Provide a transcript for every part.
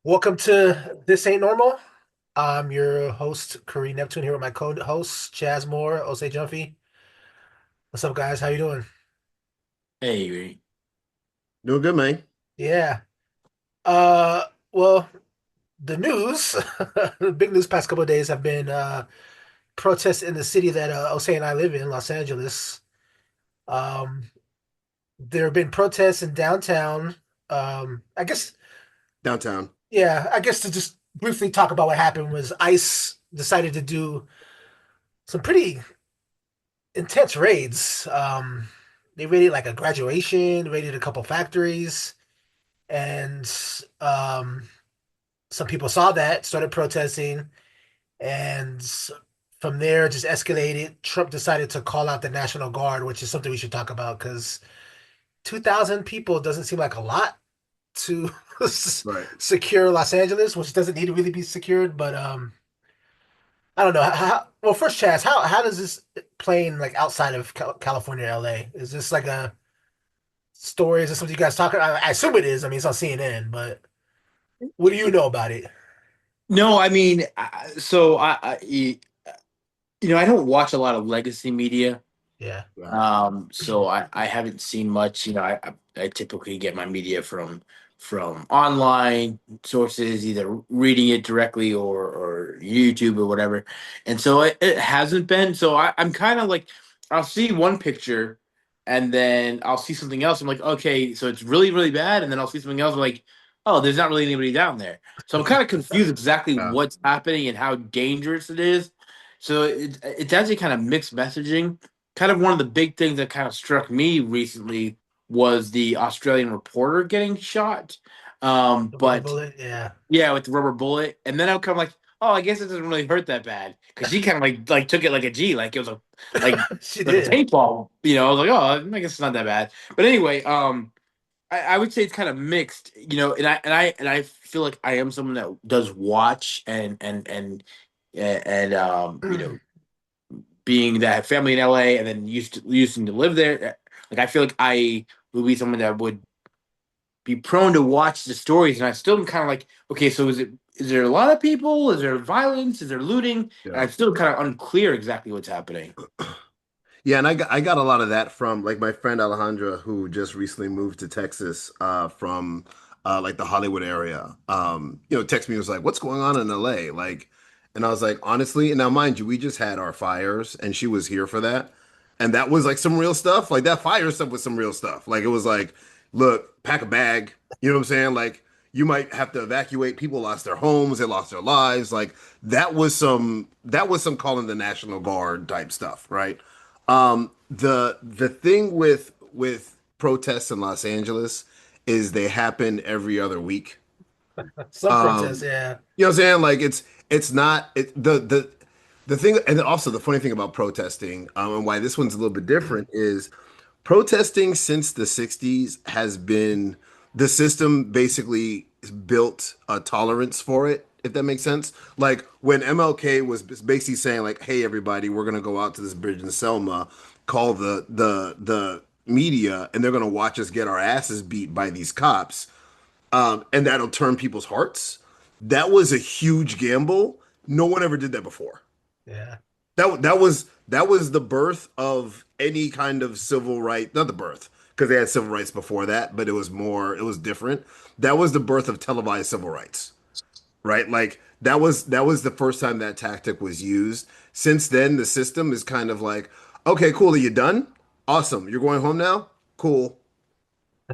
Welcome to This Ain't Normal. I'm your host, Karee Neptune, here with my co-hosts, Chaz Moore, Osei Jumpy. What's up, guys? How you doing? Hey, Doing good, man. Yeah. Well, the news, the big news past couple of days have been protests in the city that Osei and I live in, Los Angeles. Um, there have been protests in downtown. I guess, Downtown. yeah, I guess to just briefly talk about what happened was ICE decided to do some pretty intense raids. They raided like a graduation, raided a couple factories, and um, some people saw that, started protesting, and from there just escalated. Trump decided to call out the National Guard, which is something we should talk about because 2,000 people doesn't seem like a lot to Right. secure Los Angeles, which doesn't need to really be secured, but I don't know. Well, first, Chaz, how does this playing like outside of California, LA? Is this like a story? Is this something you guys talking? I assume it is. I mean, it's on CNN, but what do you know about it? no, I mean, I don't watch a lot of legacy media, Yeah. Right. so I haven't seen much. I typically get my media from online sources, either reading it directly or YouTube or whatever, and so it hasn't been. So I'm kind of like, I'll see one picture, and then I'll see something else. I'm like, okay, so it's really really bad, and then I'll see something else. I'm like, oh, there's not really anybody down there. So I'm kind of confused exactly Yeah. what's happening and how dangerous it is. So it's actually kind of mixed messaging. Kind of one of the big things that kind of struck me recently was the Australian reporter getting shot. The rubber But bullet. Yeah. yeah, with the rubber bullet, and then I'm kind of like, oh, I guess it doesn't really hurt that bad because she kind of like took it like a G, like it was a like She like a did. paintball. I was like, oh, I guess it's not that bad. But anyway, I would say it's kind of mixed, and I feel like I am someone that does watch and being that I have family in LA and then used to live there, like I feel like I would be someone that would be prone to watch the stories, and I still am kind of like, okay, so is there a lot of people? Is there violence? Is there looting? And Yeah. I'm still kind of unclear exactly what's happening. Yeah, and I got a lot of that from like my friend Alejandra, who just recently moved to Texas from like the Hollywood area. Text me, was like, "What's going on in LA?" Like, and I was like, honestly, and now mind you, we just had our fires, and she was here for that, and that was like some real stuff. Like that fire stuff was some real stuff. Like it was like, look, pack a bag. You know what I'm saying? Like you might have to evacuate. People lost their homes, they lost their lives. Like that was some calling the National Guard type stuff, right? The thing with protests in Los Angeles is they happen every other week. Some protests. Um, Yeah. you know what I'm saying? Like it's not the thing, and also the funny thing about protesting, and why this one's a little bit different is protesting since the 60s has been the system basically built a tolerance for it, if that makes sense. Like when MLK was basically saying like, "Hey everybody, we're gonna go out to this bridge in Selma, call the media, and they're gonna watch us get our asses beat by these cops, and that'll turn people's hearts." That was a huge gamble. No one ever did that before. Yeah. That was the birth of any kind of civil right, not the birth, because they had civil rights before that, but it was different. That was the birth of televised civil rights, right? Like that was the first time that tactic was used. Since then, the system is kind of like, okay, cool, are you done? Awesome. You're going home now? Cool.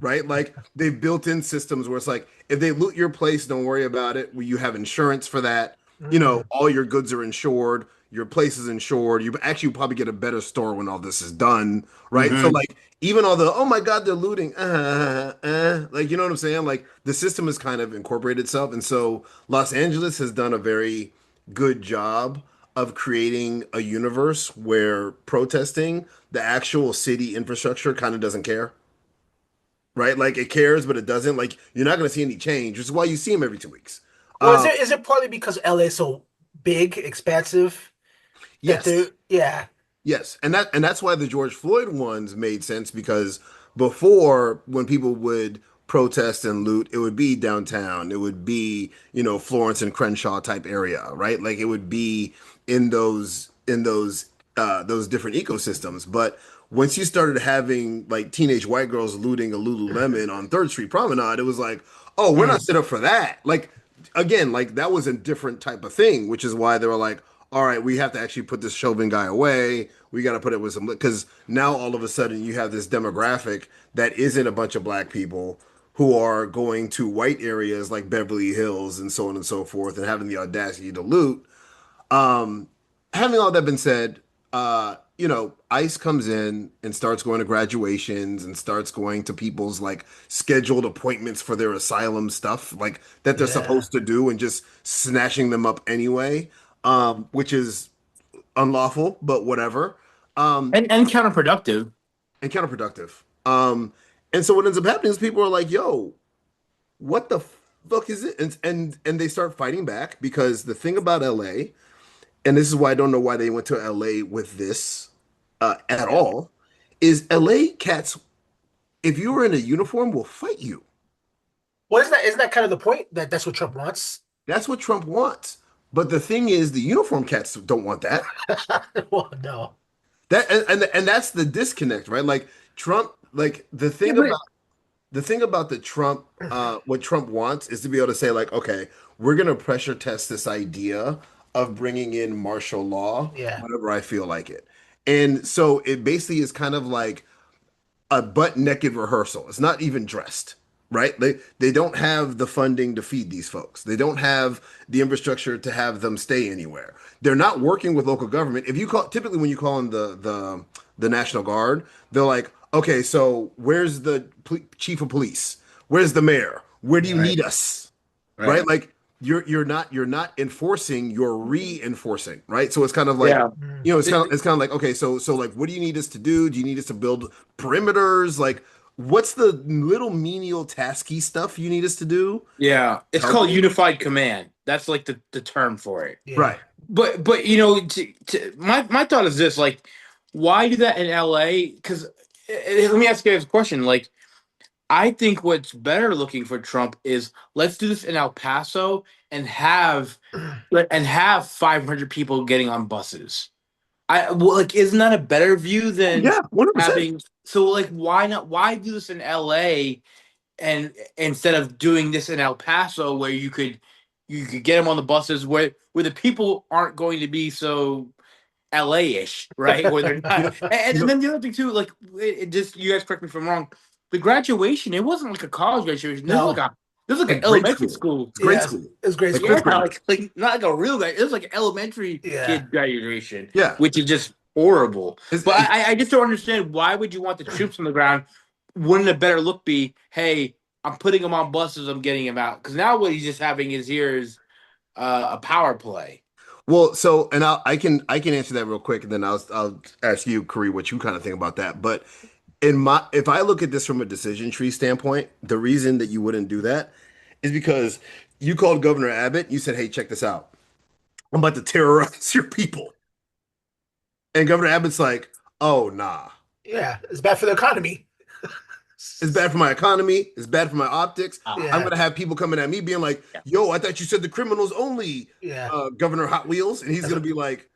Right? Like they've built in systems where it's like, if they loot your place, don't worry about it. You have insurance for that. Mm. All your goods are insured. Your place is insured. You actually probably get a better store when all this is done, right? So Hmm. like even all the, oh my God, they're looting, like you know what I'm saying? Like the system has kind of incorporated itself, and so Los Angeles has done a very good job of creating a universe where protesting, the actual city infrastructure kind of doesn't care, right? Like it cares, but it doesn't. Like you're not going to see any change, which is why you see them every 2 weeks. Well, Um, is it partly because LA is so big, expansive that they're yes, yeah. yes, and that's why the George Floyd ones made sense because before, when people would protest and loot, it would be downtown. It would be, Florence and Crenshaw type area, right? Like it would be in those different ecosystems. But once you started having like teenage white girls looting a Lululemon on Third Street Promenade, it was like, oh, we're not Mm. set up for that. Like again, like that was a different type of thing, which is why they were like, all right, we have to actually put this Chauvin guy away. We got to put it with some, because now all of a sudden you have this demographic that isn't a bunch of black people who are going to white areas like Beverly Hills and so on and so forth and having the audacity to loot. Um, Having all that been said, ICE comes in and starts going to graduations and starts going to people's like scheduled appointments for their asylum stuff, like that they're Yeah. supposed to do, and just snatching them up anyway, which is unlawful, but whatever, And counterproductive. and counterproductive. And so what ends up happening is people are like, "Yo, what the fuck is it?" And they start fighting back because the thing about LA, and this is why I don't know why they went to LA with this at Yeah. all, is LA cats, if you were in a uniform, will fight you. Well, isn't that kind of the point that that's what Trump wants? That's what Trump wants. But the thing is, the uniform cats don't want that. Well, no. And that's the disconnect, right? Like Trump, like Yeah, but the thing about the Trump, what Trump wants is to be able to say, like, okay, we're gonna pressure test this idea of bringing in martial law Yeah. whenever I feel like it. And so it basically is kind of like a butt naked rehearsal. It's not even dressed, right? They don't have the funding to feed these folks. They don't have the infrastructure to have them stay anywhere. They're not working with local government. If you call typically when you call in the National Guard, they're like, okay, so where's the chief of police? Where's the mayor? Where do you Right. need us? Right? right. Like you're not enforcing, you're reinforcing, right? So it's kind of like, Yeah. Mm. it's kind of like, okay, so like what do you need us to do? Do you need us to build perimeters? Like what's the little menial tasky stuff you need us to do? Yeah. It's Tell called me. unified command. That's like the term for it. Yeah. Right. But my thought is this, like, why do that in LA? Because let me ask you guys a question. Like, I think what's better looking for Trump is let's do this in El Paso and have 500 people getting on buses. Like, isn't that a better view Oh than yeah, 100%. having? So like, why not? Why do this in LA and instead of doing this in El Paso where you could get them on the buses where the people aren't going to be so LA-ish, right? Where they're You not. know, And, you and know, then the other thing too, like it just you guys correct me if I'm wrong. The graduation, it wasn't like a college graduation. No. This was like an like grade elementary school. school. It's grade Yeah. school. It's grade Like Yeah, fifth school. graders. like not like a real guy. It was like an elementary Yeah. kid graduation, Yeah. which is just horrible. But It's, I just don't understand why would you want the troops on the ground? Wouldn't a better look be, hey, I'm putting them on buses, I'm getting them out? Because now what he's just having is here is a power play. Well, so and I can answer that real quick, and then I'll ask you, Karee, what you kind of think about that. But if I look at this from a decision tree standpoint, the reason that you wouldn't do that is because you called Governor Abbott, you said, "Hey, check this out. I'm about to terrorize your people," and Governor Abbott's like, "Oh, nah, Yeah. It's bad for the economy. it's bad for my economy. It's bad for my optics. I'm Yeah. gonna have people coming at me being like, Yeah. "Yo, I thought you said the criminals only, Yeah. Governor Hot Wheels," and he's That's gonna be like,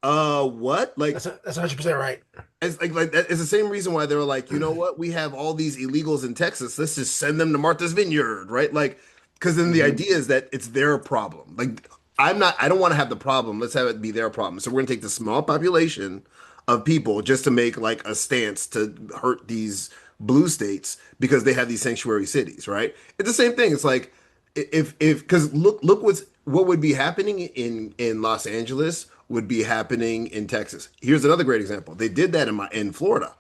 what?" Like that's 100% right. it's like that. It's the same reason why they were like, you know what? We have all these illegals in Texas. Let's just send them to Martha's Vineyard, right? Like, because then the Mhm. idea is that it's their problem. Like, I'm not. I don't want to have the problem. Let's have it be their problem. So we're gonna take the small population of people just to make like a stance to hurt these blue states because they have these sanctuary cities, right? It's the same thing. It's like if because look what would be happening in Los Angeles would be happening in Texas. Here's another great example. They did that in Florida.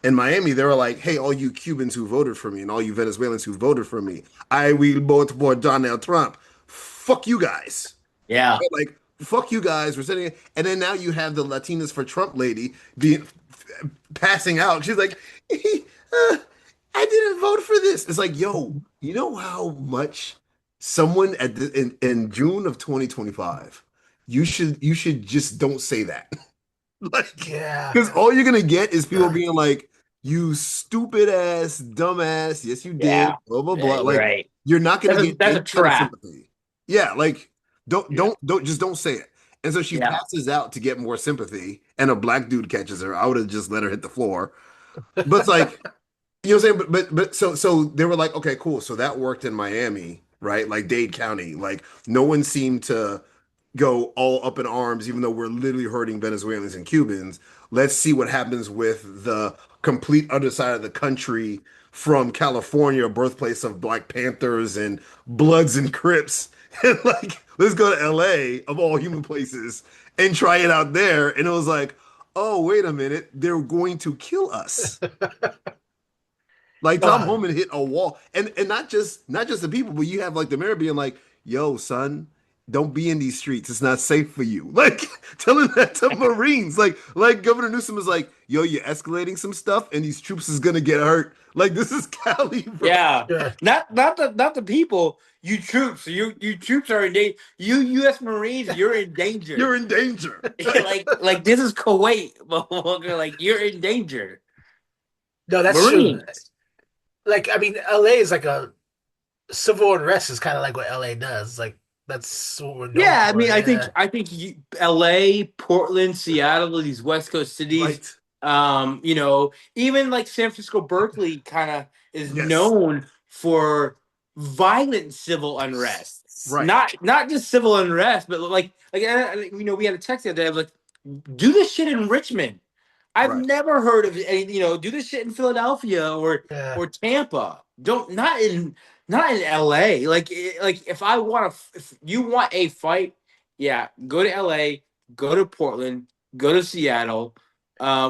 In Miami, they were like, "Hey, all you Cubans who voted for me and all you Venezuelans who voted for me, I will vote for Donald Trump. Fuck you guys." Yeah. Right? Like, fuck you guys. We're sitting, and then now you have the Latinas for Trump lady being passing out. She's like, "I didn't vote for this." It's like, yo, you know how much someone in June of 2025, you should just don't say that. Like, Yeah. because all you're gonna get is people being like, you stupid ass, dumbass. Yes, you Yeah, did. Blah blah yeah, blah. you're Like right. you're not gonna get That's a any kind of trap. sympathy. Yeah, like Yeah, don't say it. And so she yeah. passes out to get more sympathy, and a black dude catches her. I would have just let her hit the floor. But it's like, you know what I'm saying? But so they were like, okay, cool. So that worked in Miami, right? Like Dade County. Like no one seemed to go all up in arms, even though we're literally hurting Venezuelans and Cubans. Let's see what happens with the complete other side of the country from California, birthplace of Black Panthers and Bloods and Crips. And like, let's go to LA of all human places and try it out there. And it was like, oh, wait a minute, they're going to kill us. Like Tom Uh, Homan hit a wall, and not just the people, but you have like the mayor being like, "Yo, son, don't be in these streets. It's not safe for you." Like telling that to Marines, like Governor Newsom is like, "Yo, you're escalating some stuff, and these troops is gonna get hurt." Like this is Cali, bro. Yeah. yeah. Not the people. You troops. You troops are in danger. You U.S. Marines, you're in danger. You're in danger. like this is Kuwait, motherfucker. Like you're in danger. No, that's true. Marines. Like, I mean, LA is like a civil unrest is kind of like what LA does. Like, that's what we're known Yeah, I for. mean, Yeah. L.A., Portland, Seattle, these West Coast cities. Right. Even like San Francisco, Berkeley, kind of is Yes. known for violent civil unrest. Right. Not just civil unrest, but we had a text the other day. I was like, do this shit in Richmond. I've Right. never heard of any, do this shit in Philadelphia Yeah. or Tampa. Don't not in LA. Like if you want a fight, yeah, go to LA, go to Portland, go to Seattle,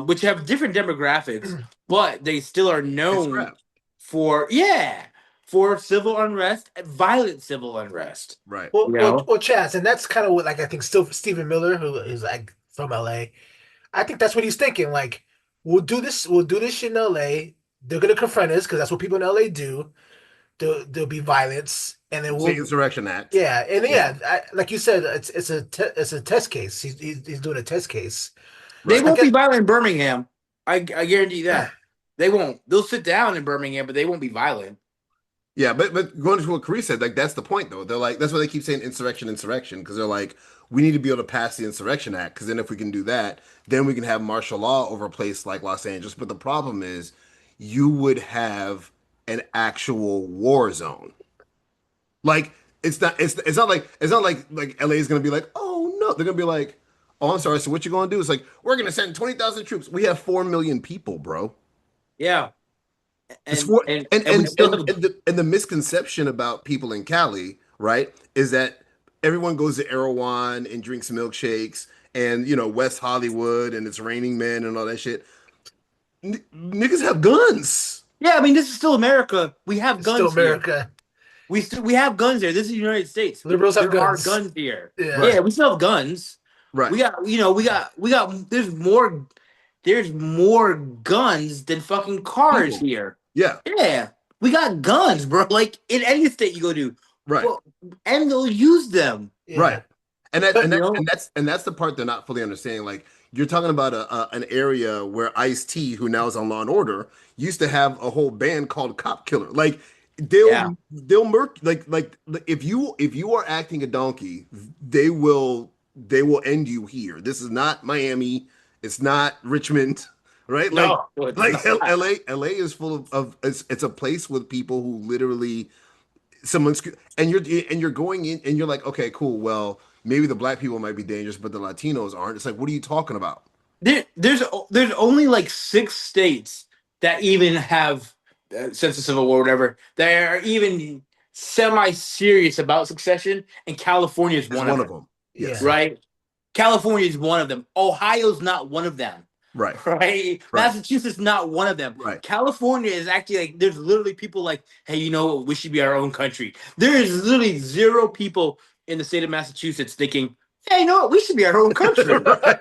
which have different demographics, but they still are It's known crap. for for civil unrest, violent civil unrest. Right. You know? Well, Chaz, and that's kind of what, like, I think still Stephen Miller, who is like from LA. I think that's what he's thinking. Like, we'll do this shit in LA. They're gonna confront us because that's what people in LA do. There'll be violence, and then Say we'll, Insurrection Act. yeah, and Yeah. yeah, like you said, it's a test case. He's doing a test case. They Right. I won't be get violent in Birmingham. I guarantee you that. They won't. They'll sit down in Birmingham, but they won't be violent. Yeah, but going to what Karee said, like that's the point though. They're like that's why they keep saying insurrection, insurrection, because they're like, we need to be able to pass the Insurrection Act, because then if we can do that, then we can have martial law over a place like Los Angeles. But the problem is, you would have an actual war zone. Like it's not like LA is gonna be like, oh no, they're gonna be like, oh I'm sorry, so what you gonna do? It's like we're gonna send 20,000 troops. We have 4 million people, bro. Yeah, It's and for and and and we and still and have. and the misconception about people in Cali, right, is that everyone goes to Erewhon and drinks milkshakes and West Hollywood and it's raining men and all that shit. Niggas have guns. Yeah, I mean, this is still America. We have it's still guns here. America. We have guns here. This is the United States. Liberals have There are guns. guns here. Yeah. Right, Yeah, we still have guns. right. We got. There's more guns than fucking cars People. here. Yeah, Yeah, we got guns, bro. Like in any state you go to, right. well, and they'll use them. Yeah. Right. And that But and You that know? and that's the part they're not fully understanding. Like you're talking about an area where Ice-T, who now is on Law and Order, used to have a whole band called Cop Killer. Like Yeah. they'll murk like if you are acting a donkey, they will end you here. This is not Miami. It's not Richmond, right? No, it's Like not. LA is full of it's a place with people who literally someone's and you're going in and you're like, okay, cool. Well, maybe the black people might be dangerous, but the Latinos aren't. It's like, what are you talking about? There's only like 6 states that even have since the Civil War, or whatever, that are even semi-serious about succession, and California is It's one of one of them. them. Yes. yeah. Right? California is one of them. Ohio's not one of them. Right. Right? Right. Massachusetts not one of them. Right. California is actually like there's literally people like, hey, you know what? We should be our own country. There is literally zero people in the state of Massachusetts thinking, hey, you know what? We should be our own country. Right.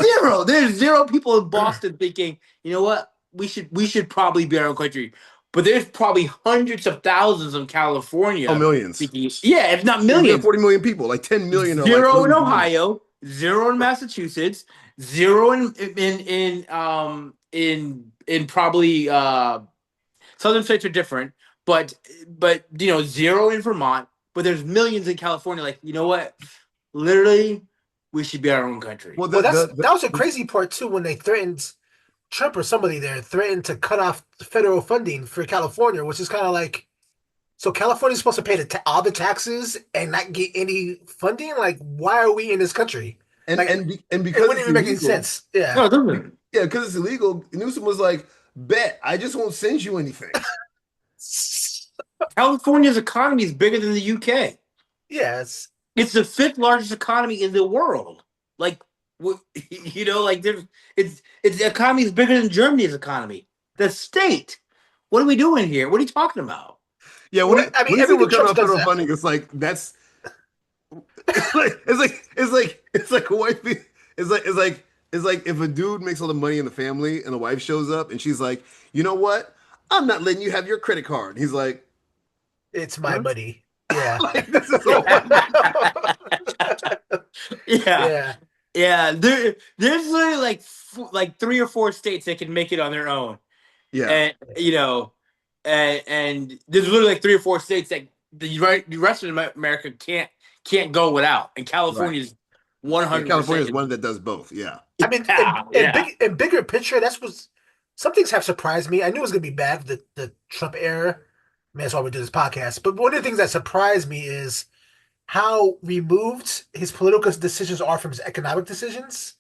Zero. There's zero people in Boston thinking, you know what? We should probably be our own country. But there's probably hundreds of thousands in Oh, California millions. thinking, yeah, if not Yeah, we have millions. 40 million people. Like 10 million are like Zero in literally doing Ohio, zero in it. Massachusetts, zero in in probably southern states are different, but zero in Vermont, but there's millions in California. Like, you know what? Literally, we should be our own country. Well, Well, that was a crazy part too when they threatened Trump or somebody there threatened to cut off federal funding for California, which is kind of like, so California's supposed to pay all the taxes and not get any funding? Like, why are we in this country? and Like, and it because wouldn't it's even make any illegal, sense. Yeah. No, it doesn't. yeah, because it's illegal. Newsom was like, "Bet I just won't send you anything." California's economy is bigger than the UK. Yes. It's the fifth largest economy in the world. Like, like it's the economy is bigger than Germany's economy. The state. What are we doing here? What are you talking about? Yeah, Well, I mean, when he said we're everything cutting Trump off does federal that. funding, it's like that's it's like a wife. It's like if a dude makes all the money in the family and the wife shows up and she's like, you know what? I'm not letting you have your credit card. And he's like, It's my huh? money. Yeah. Like this is all my money. Yeah. Yeah, Yeah. yeah. There's literally like three or four states that can make it on their own, Yeah, and and there's literally like three or four states that the rest of America can't go without, and right. California's Yeah, California 100%. is one that does both. Yeah, I mean, Yeah, yeah. in bigger picture, that's was some things have surprised me. I knew it was gonna be bad the Trump era. I mean, that's why we do this podcast. But one of the things that surprised me is how removed his political decisions are from his economic decisions.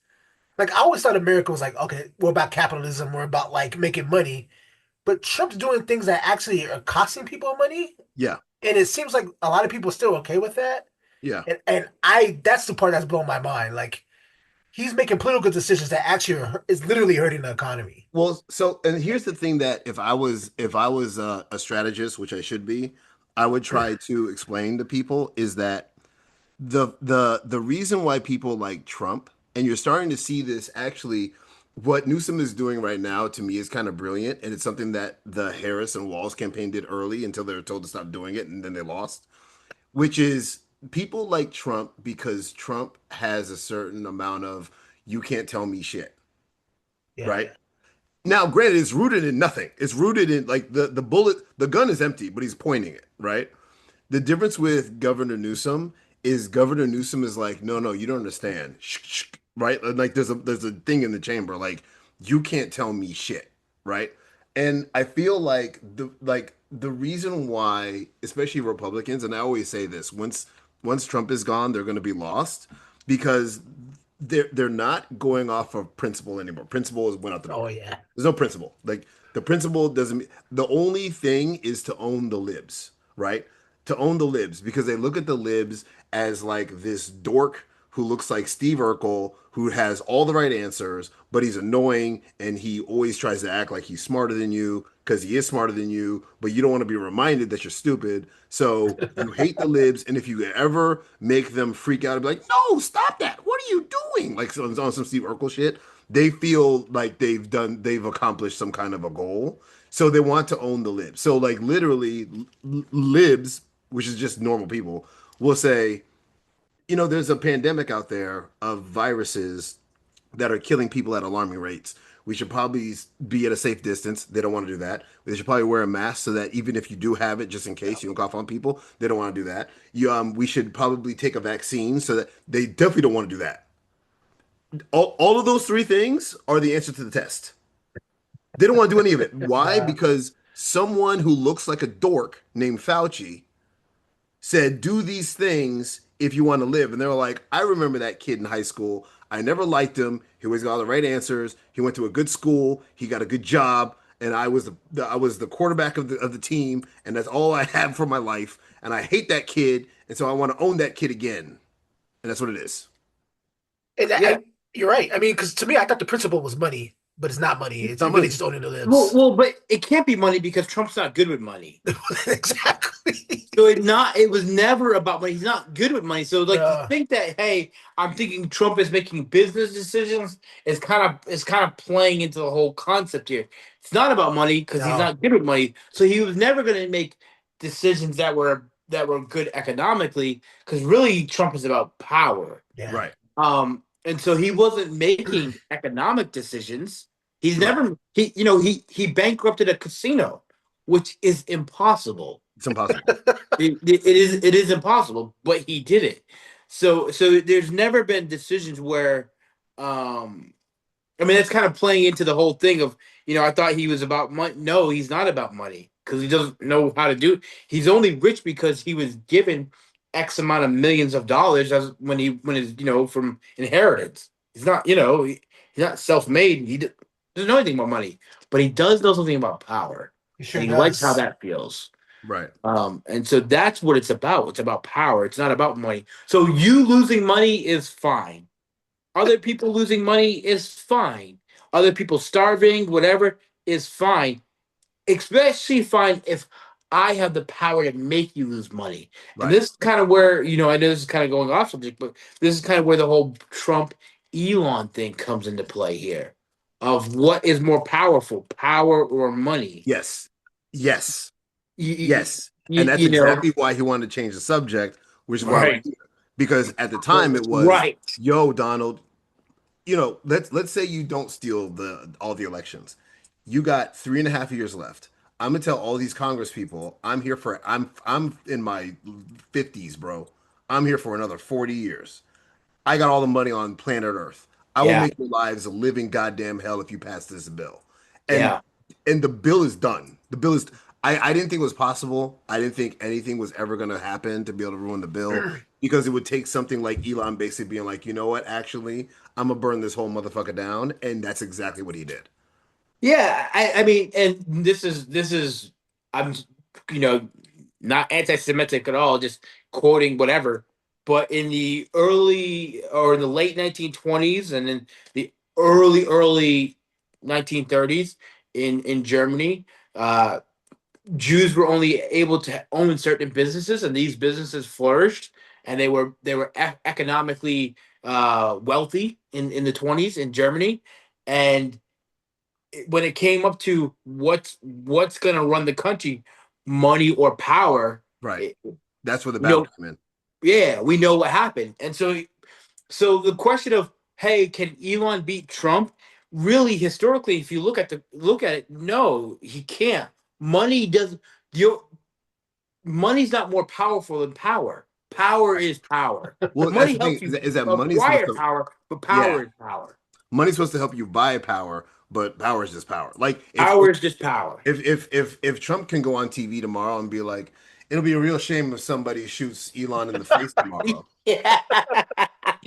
Like I always thought America was like, okay, we're about capitalism, we're about like making money. But Trump's doing things that actually are costing people money, yeah, and it seems like a lot of people are still okay with that. yeah. And I that's the part that's blown my mind. Like he's making political decisions that actually is literally hurting the economy. Well, so and here's the thing that if I was a strategist, which I should be, I would try to explain to people is that the reason why people like Trump, and you're starting to see this actually, what Newsom is doing right now to me is kind of brilliant, and it's something that the Harris and Walz campaign did early until they were told to stop doing it, and then they lost, which is people like Trump because Trump has a certain amount of you can't tell me shit, Yeah, right? Now, granted, it's rooted in nothing. It's rooted in like the bullet, the gun is empty, but he's pointing it, right? The difference with Governor Newsom is like, no, no, you don't understand, right? Like there's a thing in the chamber, like you can't tell me shit, right? And I feel like the reason why, especially Republicans, and I always say this, once Trump is gone, they're going to be lost because they're not going off of principle anymore. Principle is went out the oh door. yeah, There's no principle. Like the principle doesn't. The only thing is to own the libs, right? To own the libs because they look at the libs as like this dork who looks like Steve Urkel, who has all the right answers, but he's annoying and he always tries to act like he's smarter than you because he is smarter than you, but you don't want to be reminded that you're stupid. So you hate the libs, and if you ever make them freak out and be like, "No, stop that! What are you doing?" Like on some Steve Urkel shit, they feel like they've accomplished some kind of a goal, so they want to own the libs. So like literally, libs, which is just normal people, will say, there's a pandemic out there of viruses that are killing people at alarming rates. We should probably be at a safe distance. They don't want to do that. They should probably wear a mask so that even if you do have it, just in case you don't cough on people, they don't want to do that. We should probably take a vaccine so that they definitely don't want to do that. All of those three things are the answer to the test. They don't want to do any of it. Why? uh, Because someone who looks like a dork named Fauci said, do these things if you want to live. And they were like, I remember that kid in high school. I never liked him. He always got all the right answers. He went to a good school. He got a good job. And I was the quarterback of the team. And that's all I have for my life. And I hate that kid. And so I want to own that kid again. And that's what it is. and Yeah. you're right. I mean, because to me, I thought the principle was money, but it's not money. It's It's not really money. just owning the Well, libs. well, but it can't be money because Trump's not good with money. Exactly. So it was never about money. He's not good with money. So like to Uh, think that, hey, I'm thinking Trump is making business decisions is kind of playing into the whole concept here. It's not about money because he's no. not good with money. So he was never going to make decisions that were good economically because really Trump is about power. Yeah. Right. And so he wasn't making economic decisions. He's Right. never he bankrupted a casino, which is impossible. It's impossible. It is impossible, but he did it. So there's never been decisions where um I mean, that's kind of playing into the whole thing of, I thought he was about money. No, he's not about money because he doesn't know how to do it. He's only rich because he was given X amount of millions of dollars as when his from inheritance. He's not he's not self-made. Doesn't know anything about money, but he does know something about power, He and sure he likes how does. that feels. Right. And so that's what it's about. It's about power. It's not about money. So you losing money is fine. Other people losing money is fine. Other people starving, whatever, is fine. Especially fine if I have the power to make you lose money. And Right. this is kind of where, I know this is kind of going off subject, but this is kind of where the whole Trump Elon thing comes into play here of what is more powerful, power or money. Yes. Yes. You, Yes. you, And that's you know, exactly why he wanted to change the subject, which is why we're right, here. Because at the time it was, right. yo, Donald, let's say you don't steal all the elections. You got 3.5 years left. I'm gonna tell all these Congress people, I'm in my 50s, bro. I'm here for another 40 years. I got all the money on planet Earth. I will Yeah, make your lives a living goddamn hell if you pass this bill. And yeah. and the bill is done. The bill is I didn't think it was possible. I didn't think anything was ever gonna happen to be able to ruin the bill because it would take something like Elon basically being like, you know what, actually, I'm gonna burn this whole motherfucker down. And that's exactly what he did. Yeah, I mean, and this is I'm you know not anti-Semitic at all, just quoting whatever. But in the early or in the late 1920s and in the early 1930s in Germany, uh, Jews were only able to own certain businesses, and these businesses flourished, and they were economically wealthy in the 20s in Germany, and when it came up to what's going to run the country, money or power, Right. it, That's where the you battle know, came in. yeah, we know what happened. And so the question of, hey, can Elon beat Trump? Really, historically, if you look at it, no, he can't. Money does your money's not more powerful than power. Power Right. is power. Well, that's Money the thing helps you is that money is supposed acquire to, power, but yeah, power is power. money's supposed to help you buy power, but power is just power. Like Power is just power. if Trump can go on TV tomorrow and be like, it'll be a real shame if somebody shoots Elon in the face tomorrow. Yeah.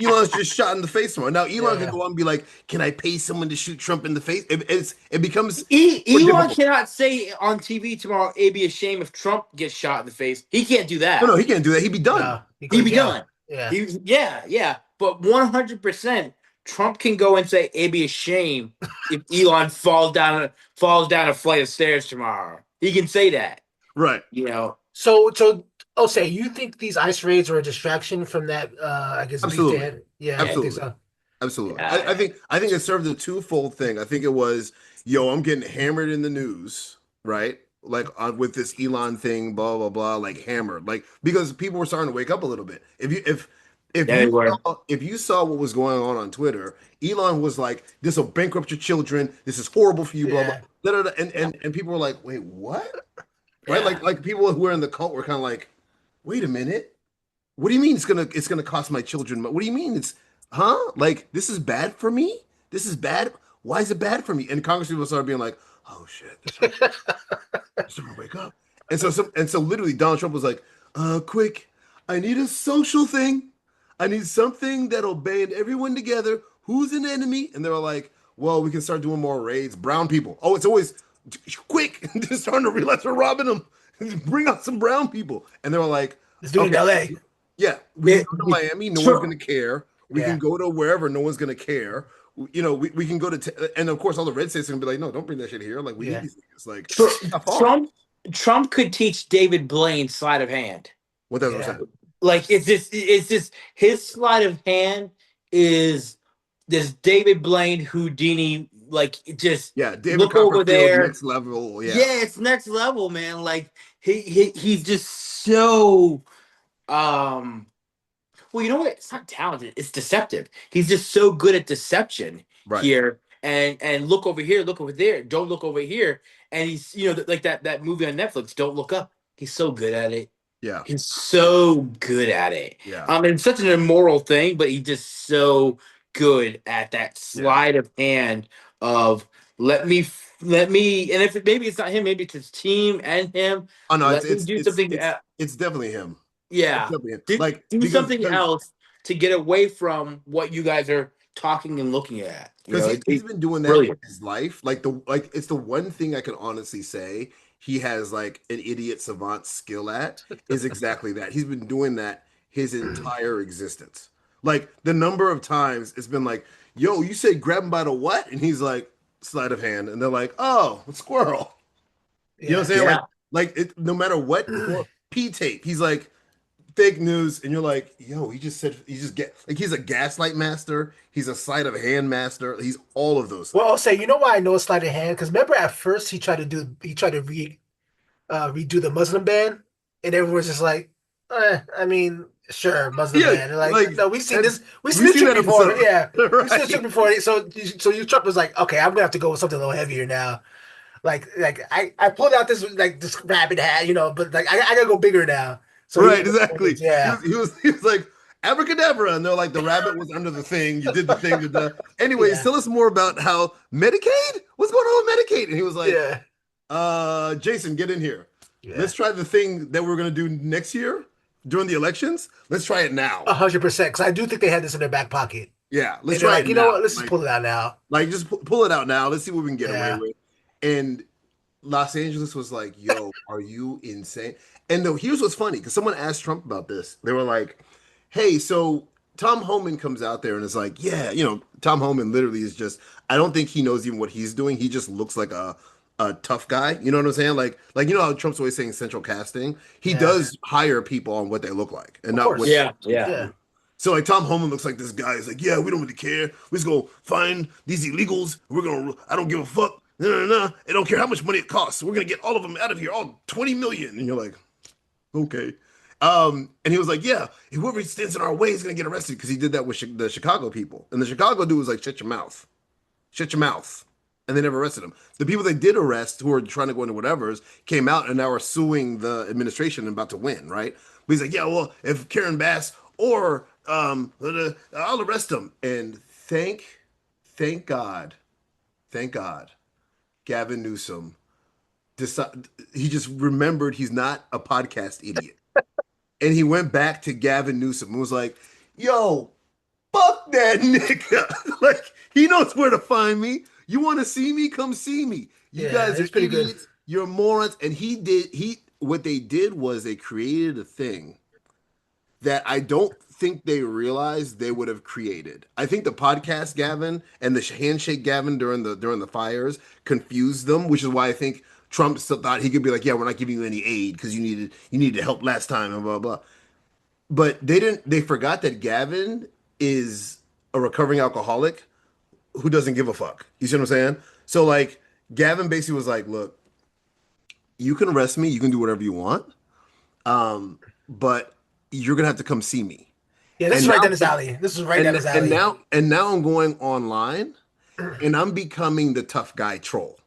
Elon's just shot in the face tomorrow. Now Elon could Yeah. go on and be like, can I pay someone to shoot Trump in the face? It becomes more Elon difficult. cannot say on TV tomorrow, it'd be a shame if Trump gets shot in the face. He can't do No, no, that. he can't do that. He'd be done. No, he go He'd to be jail. done. Yeah. Yeah. But 100%, Trump can go and say it'd be a shame if Elon falls down a flight of stairs tomorrow. He can say that. Right. You know. So, Osei, you think these ice raids were a distraction from that? I guess beef they Absolutely. had. Yeah, Yeah. you think Absolutely. so? Absolutely. I Yeah. think I think it served a twofold thing. I think it was, yo, I'm getting hammered in the news, right? Like with this Elon thing, blah blah blah, like hammered, like because people were starting to wake up a little bit. If Yeah, they you were. if you saw what was going on Twitter, Elon was like, "This will bankrupt your children. This is horrible for you." Blah blah. Yeah. Da, da, da. And, Yeah. and people were like, "Wait, what?" Right? Yeah. Like people who were in the cult were kind of like, "Wait a minute. What do you mean it's gonna cost my children? What do you mean it's huh? Like this is bad for me? This is bad. Why is it bad for me?" And Congress people started being like, "Oh shit, they're starting to wake up." And so literally Donald Trump was like, quick, I need a social thing. I need something that'll band everyone together. Who's an enemy?" And they were like, "Well, we can start doing more raids. Brown people. Oh, it's always quick." They're starting to realize we're robbing them. Bring out some brown people. And they were like, Let's do it in okay, LA. yeah, we can It, go to Miami. No one's Trump, going to care. We can Yeah. go to wherever. No one's going to care. We can go to, and of course, all the red states are going to be like, no, don't bring that shit here. Like, we need Yeah. these things. Like, Tr- it's not far. Trump could teach David Blaine sleight of hand. Yeah. 1,000%. Like it's just his sleight of hand is this David Blaine Houdini. Like just Yeah, David look over Copperfield, there. next level. Yeah, Yeah, it's next level, man. Like he's just so um. Well, you know what? It's not talented. It's deceptive. He's just so good at deception right. here. and look over here, look over there, don't look over here. And he's, like that movie on Netflix, Don't Look Up. He's so good at it. Yeah. He's so good at it. Yeah. And it's such an immoral thing, but he's just so good at that Yeah. sleight of hand of let me, and if maybe it's not him, maybe it's his team and him. Oh no, Let me do something. it's definitely him. It's Yeah, definitely him. do, Like do something because else to get away from what you guys are talking and looking at. because he's It's been doing that with brilliant. his life. Like it's the one thing I can honestly say he has like an idiot savant skill at is exactly that. He's been doing that his entire existence. Like the number of times it's been like, yo, you said grab him by the what? And he's like, sleight of hand. And they're like, oh, a squirrel. You know what I'm Yeah. saying? Yeah, Like it, no matter what, or P tape, he's like fake news, and you're like, yo, he just said he just get like he's a gaslight master, he's a sleight of hand master, he's all of those Well, things. I'll say, you know why I know it's sleight of hand? Because remember at first he tried to redo the Muslim ban, and everyone's just like, I mean, sure, Muslim Yeah, ban. They're like, like no, that's we've seen we've this seen trick that before. episode. Yeah, we've seen this trick Right. before. So Trump was like, okay, I'm gonna have to go with something a little heavier now. Like I pulled out this rabbit hat, but like I gotta go bigger now. So he Right, went with exactly. words, yeah, He was like abracadabra, and they're like the rabbit was under the thing. You did the thing. Anyways, yeah, tell us more about how Medicaid. What's going on with Medicaid? And he was like, yeah, Jason, get in here. yeah, Let's try the thing that we're gonna do next year during the elections. Let's try it now. 100%. Because I do think they had this in their back pocket, Yeah, let's and they're try it like, you know now. what? Let's just pull it out now. Just pull it out now. Let's see what we can get away Yeah. with. And Los Angeles was like, "Yo, are you insane?" And though here's what's funny, because someone asked Trump about this. They were like, "Hey, so Tom Homan comes out there and is like, yeah, Tom Homan literally is just. I don't think he knows even what he's doing. He just looks like a tough guy. You know what I'm saying? Like how Trump's always saying central casting. He Yeah, does hire people on what they look like and of not what course. yeah, yeah. Yeah, so like Tom Homan looks like this guy. He's like, yeah, we don't really care. We're just gonna find these illegals. I don't give a fuck. No, no, no. I don't care how much money it costs. We're gonna get all of them out of here, all 20 million. And you're like, okay. And he was like, yeah, whoever stands in our way is gonna get arrested because he did that with the Chicago people. And the Chicago dude was like, shut your mouth. And they never arrested him. The people they did arrest, who were trying to go into whatever's, came out and now are suing the administration and about to win, right? But he's like, yeah, well, if Karen Bass or I'll arrest him. And thank God, thank God, Gavin Newsome he just remembered he's not a podcast idiot. And he went back to Gavin Newsome and was like, yo, fuck that nigga. Like, he knows where to find me. You want to see me? Come see me. You yeah, guys are it's pretty good. idiots. You're morons. And what they did was they created a thing that I don't think they realized they would have created. I think the podcast Gavin and the handshake Gavin during the fires confused them, which is why I think Trump still thought he could be like, "Yeah, we're not giving you any aid because you needed help last time," and blah blah. But they forgot that Gavin is a recovering alcoholic who doesn't give a fuck. You see what I'm saying? So like Gavin basically was like, "Look, you can arrest me, you can do whatever you want, but you're gonna have to come see me." Yeah, this is And right now down his alley. This is right down his and alley. now I'm going online and I'm becoming the tough guy troll,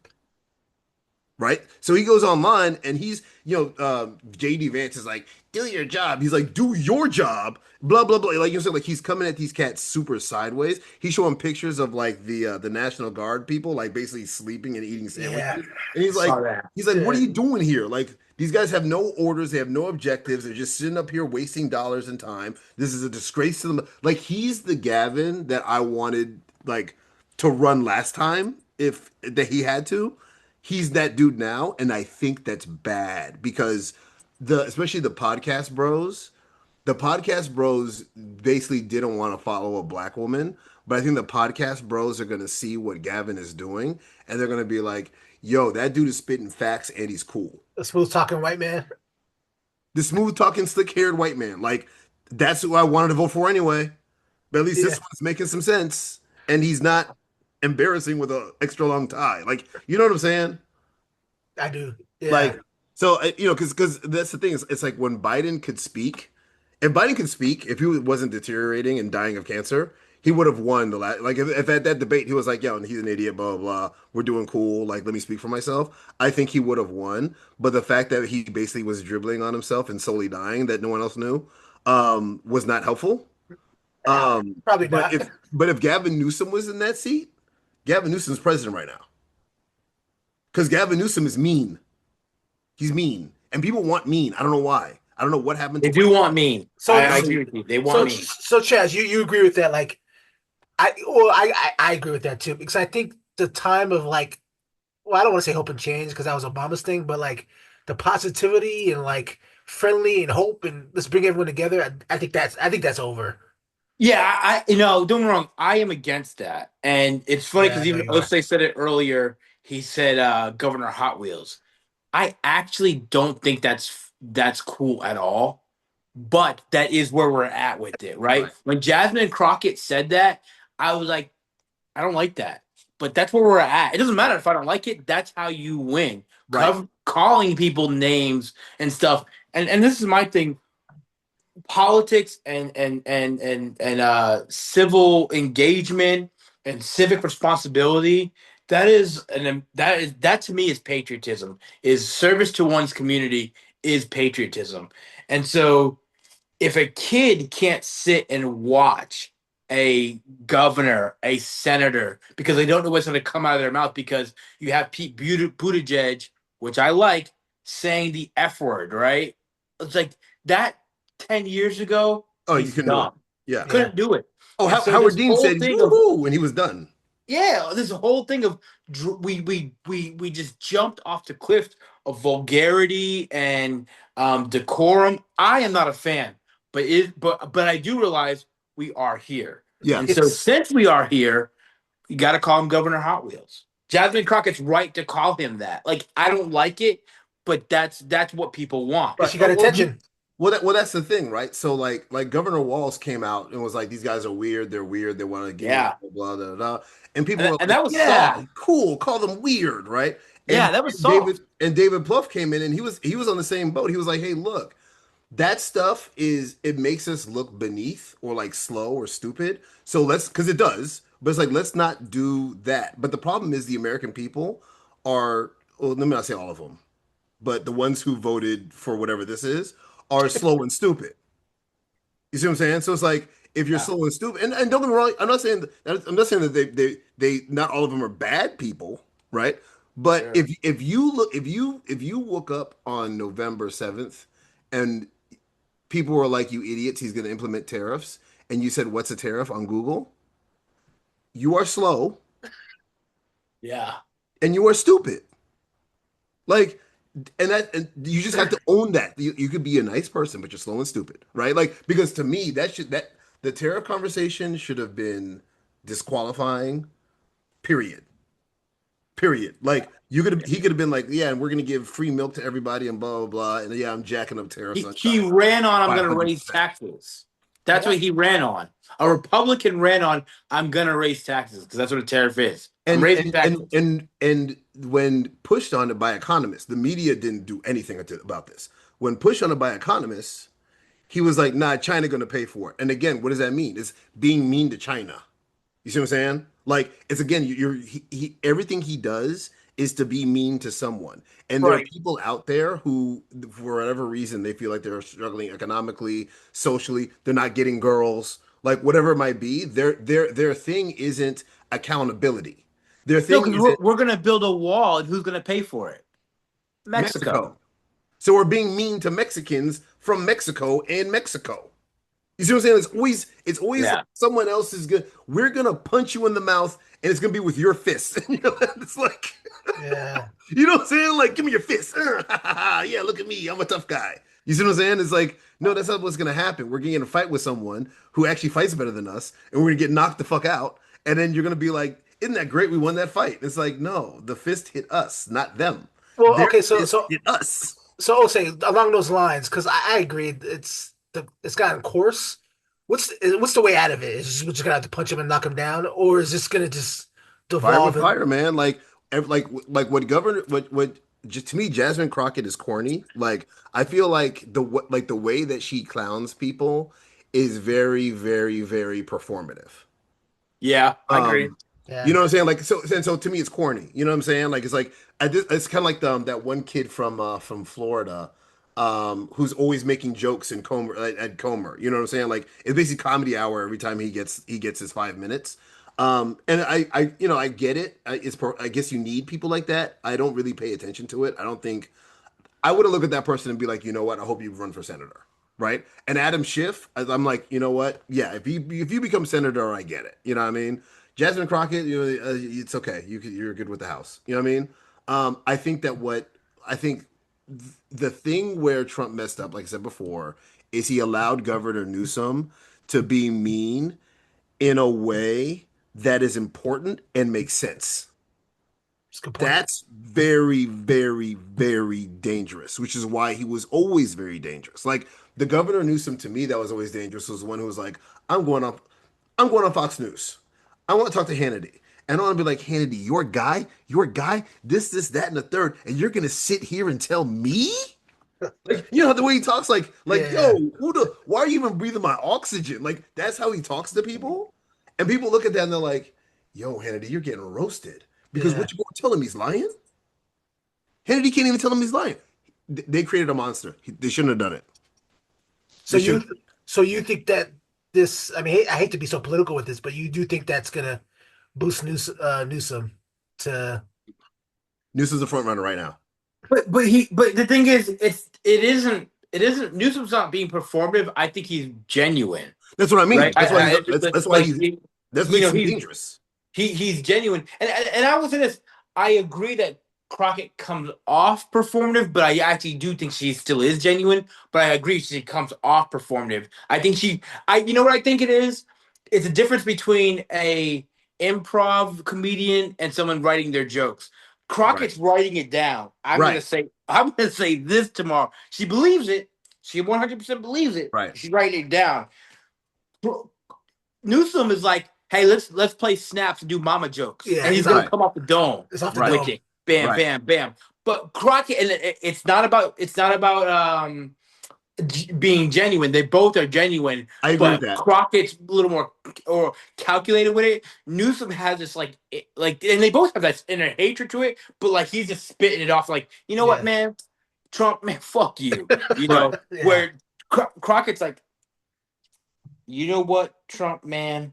right? So he goes online and he's, JD Vance is like, do your job. He's like, do your job, blah blah blah. Like you said, like he's coming at these cats super sideways. He's showing pictures of like the National Guard people, like basically sleeping and eating Yeah, sandwiches. And he's like, Saw that. what yeah, are you doing here? Like these guys have no orders, they have no objectives. They're just sitting up here wasting dollars and time. This is a disgrace to them. Like he's the Gavin that I wanted like to run last time if that he had to. He's that dude now, and I think that's bad because especially the podcast bros basically didn't want to follow a black woman, but I think the podcast bros are gonna see what Gavin is doing, and they're gonna be like, "Yo, that dude is spitting facts, and he's cool." a smooth talking white man. The smooth talking, slick haired white man, like that's who I wanted to vote for anyway. But at least Yeah, this one's making some sense, and he's not embarrassing with an extra long tie. Like, you know what I'm saying? I do. Yeah, Like, so because that's the thing. It's like when Biden could speak, if Biden could speak, if he wasn't deteriorating and dying of cancer, he would have won the last. Like if at that debate he was like, "Yo, he's an idiot," blah blah blah. We're doing cool. Like, let me speak for myself. I think he would have won. But the fact that he basically was dribbling on himself and slowly dying that no one else knew, was not helpful. Probably But not. if Gavin Newsom was in that seat, Gavin Newsom's president right now because Gavin Newsom is mean. He's mean, and people want mean. I don't know why. I don't know what happened They to white. do want mean. So I agree with you. They want so mean. so Chaz, you agree with that? Like I agree with that too because I think the time of like well I don't want to say hope and change because that was Obama's thing, but like the positivity and like friendly and hope and let's bring everyone together. I think that's over. Yeah, don't get me wrong. I am against that, and it's funny Yeah, I because know even you are. Osei said it earlier. He said Governor Hot Wheels. I actually don't think that's cool at all. But that is where we're at with it, right? Right, When Jasmine Crockett said that, I was like, I don't like that. But that's where we're at. It doesn't matter if I don't like it. That's how you win. right. Calling people names and stuff. And this is my thing. Politics and civil engagement and civic responsibility. That to me is patriotism. Is service to one's community is patriotism. And so if a kid can't sit and watch a governor, a senator, because they don't know what's going to come out of their mouth, because you have Pete Buttigieg, which I like, saying the F word, right? It's like that 10 years ago, Oh, you he's couldn't do it. dumb. Yeah. Yeah. Couldn't do it. Oh, And so Howard this Dean whole said he's thing of woohoo when he was done. yeah, this whole thing of we just jumped off the cliff of vulgarity and decorum. I am not a fan, but I do realize we are here, Yeah. and so It's since we are here, you got to call him Governor Hot Wheels. Jasmine Crockett's right to call him that. Like I don't like it, but that's what people want. because Right. she got Well, attention. that's the thing, right? So like Governor Walz came out and was like, these guys are weird. They're weird. They want to give me Yeah, blah blah blah. And people and, were and like, that was yeah, soft. cool. Call them weird, right? Yeah, that was David soft. and David Plouffe came in and he was on the same boat. He was like, hey, look, that stuff is it makes us look beneath or like slow or stupid. So let's because it does, but it's like let's not do that. But the problem is the American people are well, let me not say all of them, but the ones who voted for whatever this is are slow and stupid. You see what I'm saying? So it's like if you're Yeah, slow and stupid, and don't get me wrong, I'm not saying that they not all of them are bad people, right? But sure. if you look if you woke up on November 7th and people were like, "You idiots, he's going to implement tariffs," and you said, "What's a tariff?" on Google, you are slow Yeah. and you are stupid. Like, and you just have to own that. You could be a nice person, but you're slow and stupid, right? Like, because to me, that the tariff conversation should have been disqualifying. Period. Period. Like, he could have been like, yeah, and we're gonna give free milk to everybody and blah blah blah, and yeah, I'm jacking up tariffs on He China ran on I'm by going to raise 100%. taxes. That's Yeah. what he ran on. A Republican ran on I'm going to raise taxes because that's what a tariff is. I'm And raising and and taxes. and and when pushed on it by economists, the media didn't do anything about this. When pushed on it by economists, he was like, "Nah, China going to pay for it." And again, what does that mean? It's being mean to China. You see what I'm saying? Like it's again, everything he does is to be mean to someone. And there are Right. people out there who, for whatever reason, they feel like they're struggling economically, socially. They're not getting girls, like whatever it might be. Their thing isn't accountability. Their No, thing because isn't we're going to build a wall and who's going to pay for it? Mexico. Mexico. So we're being mean to Mexicans from Mexico and Mexico. You see what I'm saying? It's always like Yeah. someone else is good. We're gonna punch you in the mouth, and it's gonna be with your fist. It's like, Yeah. you know what I'm saying? Like, give me your fist. Yeah, look at me. I'm a tough guy. You see what I'm saying? It's like, no, that's not what's gonna happen. We're getting in a fight with someone who actually fights better than us, and we're gonna get knocked the fuck out. And then you're gonna be like, isn't that great? We won that fight. It's like, no, the fist hit us, not them. Well, Their okay, so fist so hit us. so I'll say along those lines, because I agree, it's gotten coarse. What's the way out of it? We're just gonna have to punch him and knock him down, or is this gonna just Fire devolve with and fire, man. Like what governor what just to me Jasmine Crockett is corny. Like I feel like the way that she clowns people is very very very performative. Yeah, I agree. Um, you Yeah. know what I'm saying? Like so, and so to me, it's corny. You know what I'm saying? Like it's like it's kind of like that one kid from Florida, who's always making jokes in Comer at Comer. You know what I'm saying? Like it's basically comedy hour every time he gets his 5 minutes. And I get it. I guess you need people like that. I don't really pay attention to it. I don't think I wouldn't look at that person and be like, you know what? I hope you run for senator, right? And Adam Schiff, I'm like, you know what? Yeah, if you become senator, I get it. You know what I mean? Jasmine Crockett, it's okay. You're good with the House. You know what I mean? I think that what I think the thing where Trump messed up, like I said before, is he allowed Governor Newsom to be mean in a way that is important and makes sense. It's a good point. That's very, very, very dangerous, which is why he was always very dangerous. Like the Governor Newsom to me, that was always dangerous, was the one who was like, I'm going on Fox News. I want to talk to Hannity. And I want to be like, Hannity, your guy, this, that, and the third, and you're gonna sit here and tell me? Like, the way he talks, yo, Yeah. why are you even breathing my oxygen? Like, that's how he talks to people. And people look at that and they're like, yo, Hannity, you're getting roasted. Because Yeah. what you gonna tell him he's lying? Hannity can't even tell him he's lying. They created a monster. They shouldn't have done it. So They should. you so you think that this, I mean, I hate to be so political with this, but you do think that's gonna boost Newsom to Newsom's the front runner right now. But the thing is, it isn't Newsom's not being performative. I think he's genuine, That's what I right? mean. That's why that's why Like that you makes know him he's dangerous. he's genuine, and I will say this: I agree that Crockett comes off performative, but I actually do think she still is genuine. But I agree she comes off performative. I think you know what I think it is? It's a difference between a improv comedian and someone writing their jokes. Right. Crockett's writing it down. Right. I'm gonna say this tomorrow. She believes it. She 100% believes it. Right. She's writing it down. Newsom is like, hey, let's play snaps and do mama jokes, yeah, and he's he's gonna off Right. come off the dome it's off the Right. with dome. it. Bam, Right. bam, bam. But Crockett, and it's not about being genuine. They both are genuine, I agree with but that. Crockett's a little more or calculated with it. Newsom has this and they both have that inner hatred to it, but like he's just spitting it off. Like, you know what, Yeah. man, Trump, man, fuck you. Right. Yeah. Where Crockett's like, you know what, Trump, man,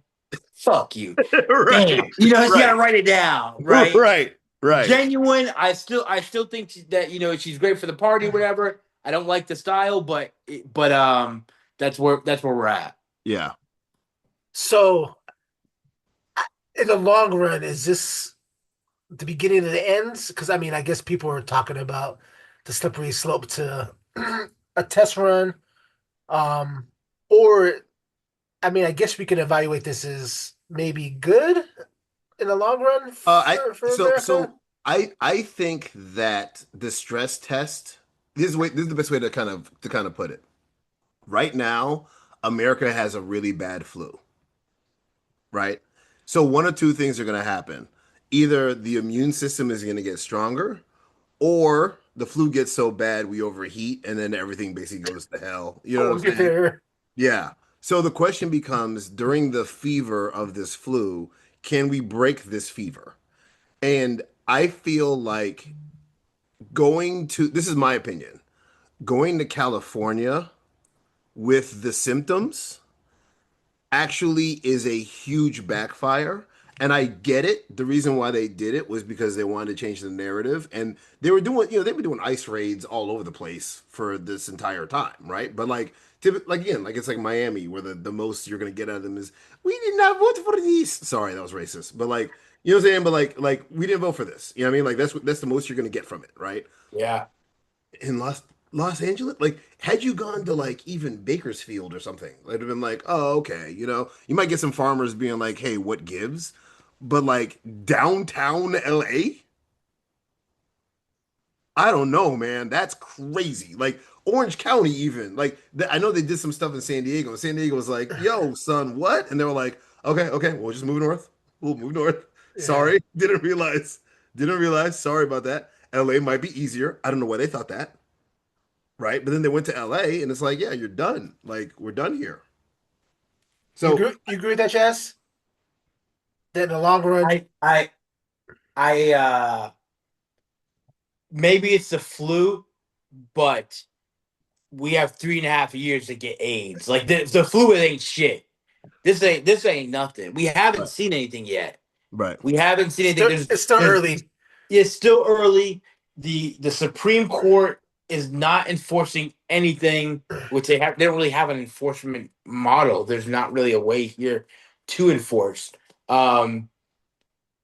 fuck you. Right. Damn. You Right. gotta write it down, right? Right. Right. Genuine. I still think that she's great for the party, whatever. I don't like the style, but that's where we're at. Yeah. So in the long run, is this the beginning of the ends? Because I mean, I guess people are talking about the slippery slope to a test run. Um, or I mean, I guess we can evaluate this as maybe good in the long run I for America. I think that the stress test, this is the best way to kind of put it. Right now, America has a really bad flu, right? So one or two things are going to happen. Either the immune system is going to get stronger, or the flu gets so bad we overheat and then everything basically goes to hell. You know what Oh, I'm we'll get saying? there. Yeah. So the question becomes during the fever of this flu, can we break this fever? And I feel like this is my opinion, going to California with the symptoms actually is a huge backfire. And I get it. The reason why they did it was because they wanted to change the narrative. And they were doing, they've been doing ice raids all over the place for this entire time, right? But like again, like it's like Miami, where the most you're gonna get out of them is we did not vote for these. Sorry, that was racist. But like, you know what I'm saying? But like we didn't vote for this. You know what I mean? Like that's the most you're gonna get from it, right? Yeah. In Los Angeles, like had you gone to like even Bakersfield or something, it'd have been like, oh, okay, you might get some farmers being like, hey, what gives? But like downtown LA, I don't know, man. That's crazy. Like Orange County, even I know they did some stuff in San Diego. San Diego was like, yo, son, what? And they were like, okay, we'll just move north. We'll move north. Yeah. Sorry, didn't realize. Sorry about that. LA might be easier. I don't know why they thought that, right? But then they went to LA and it's like, yeah, you're done. Like, we're done here. So You agree with that, Chaz? Then in the long run, I I I maybe it's the flu, but we have 3.5 years to get AIDS. Like the flu ain't shit. This ain't nothing. We haven't Right. seen anything yet. Right. We haven't seen anything. it's still There's early. it's still early. The Supreme Court is not enforcing anything, which they don't really have an enforcement model. There's not really a way here to enforce. Um,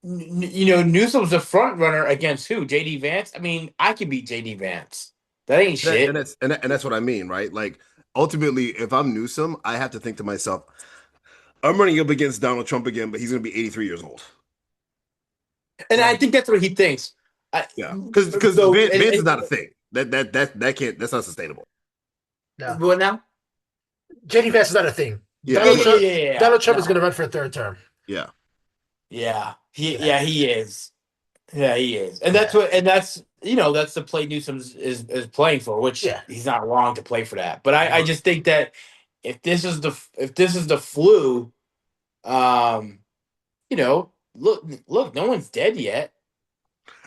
Newsom's a front runner against who? JD Vance? I mean, I can beat JD Vance. That ain't shit. And that's what I mean, right? Like ultimately, if I'm Newsom, I have to think to myself, I'm running up against Donald Trump again, but he's going to be 83 years old. And I Right. think that's what he thinks. Yeah, because So, Vance is not a thing. That can't. That's not sustainable. No. what now? JD Vance is not a thing. Yeah, Yeah, he's yeah, not. yeah, yeah, yeah. Donald Trump is going to No. run for a third term. Yeah, Yeah. Yeah. He is. Yeah, he is. And Yeah. that's the play Newsom is playing for, which Yeah. he's not wrong to play for that. But I right. just think that if this is the flu, um, look, no one's dead yet.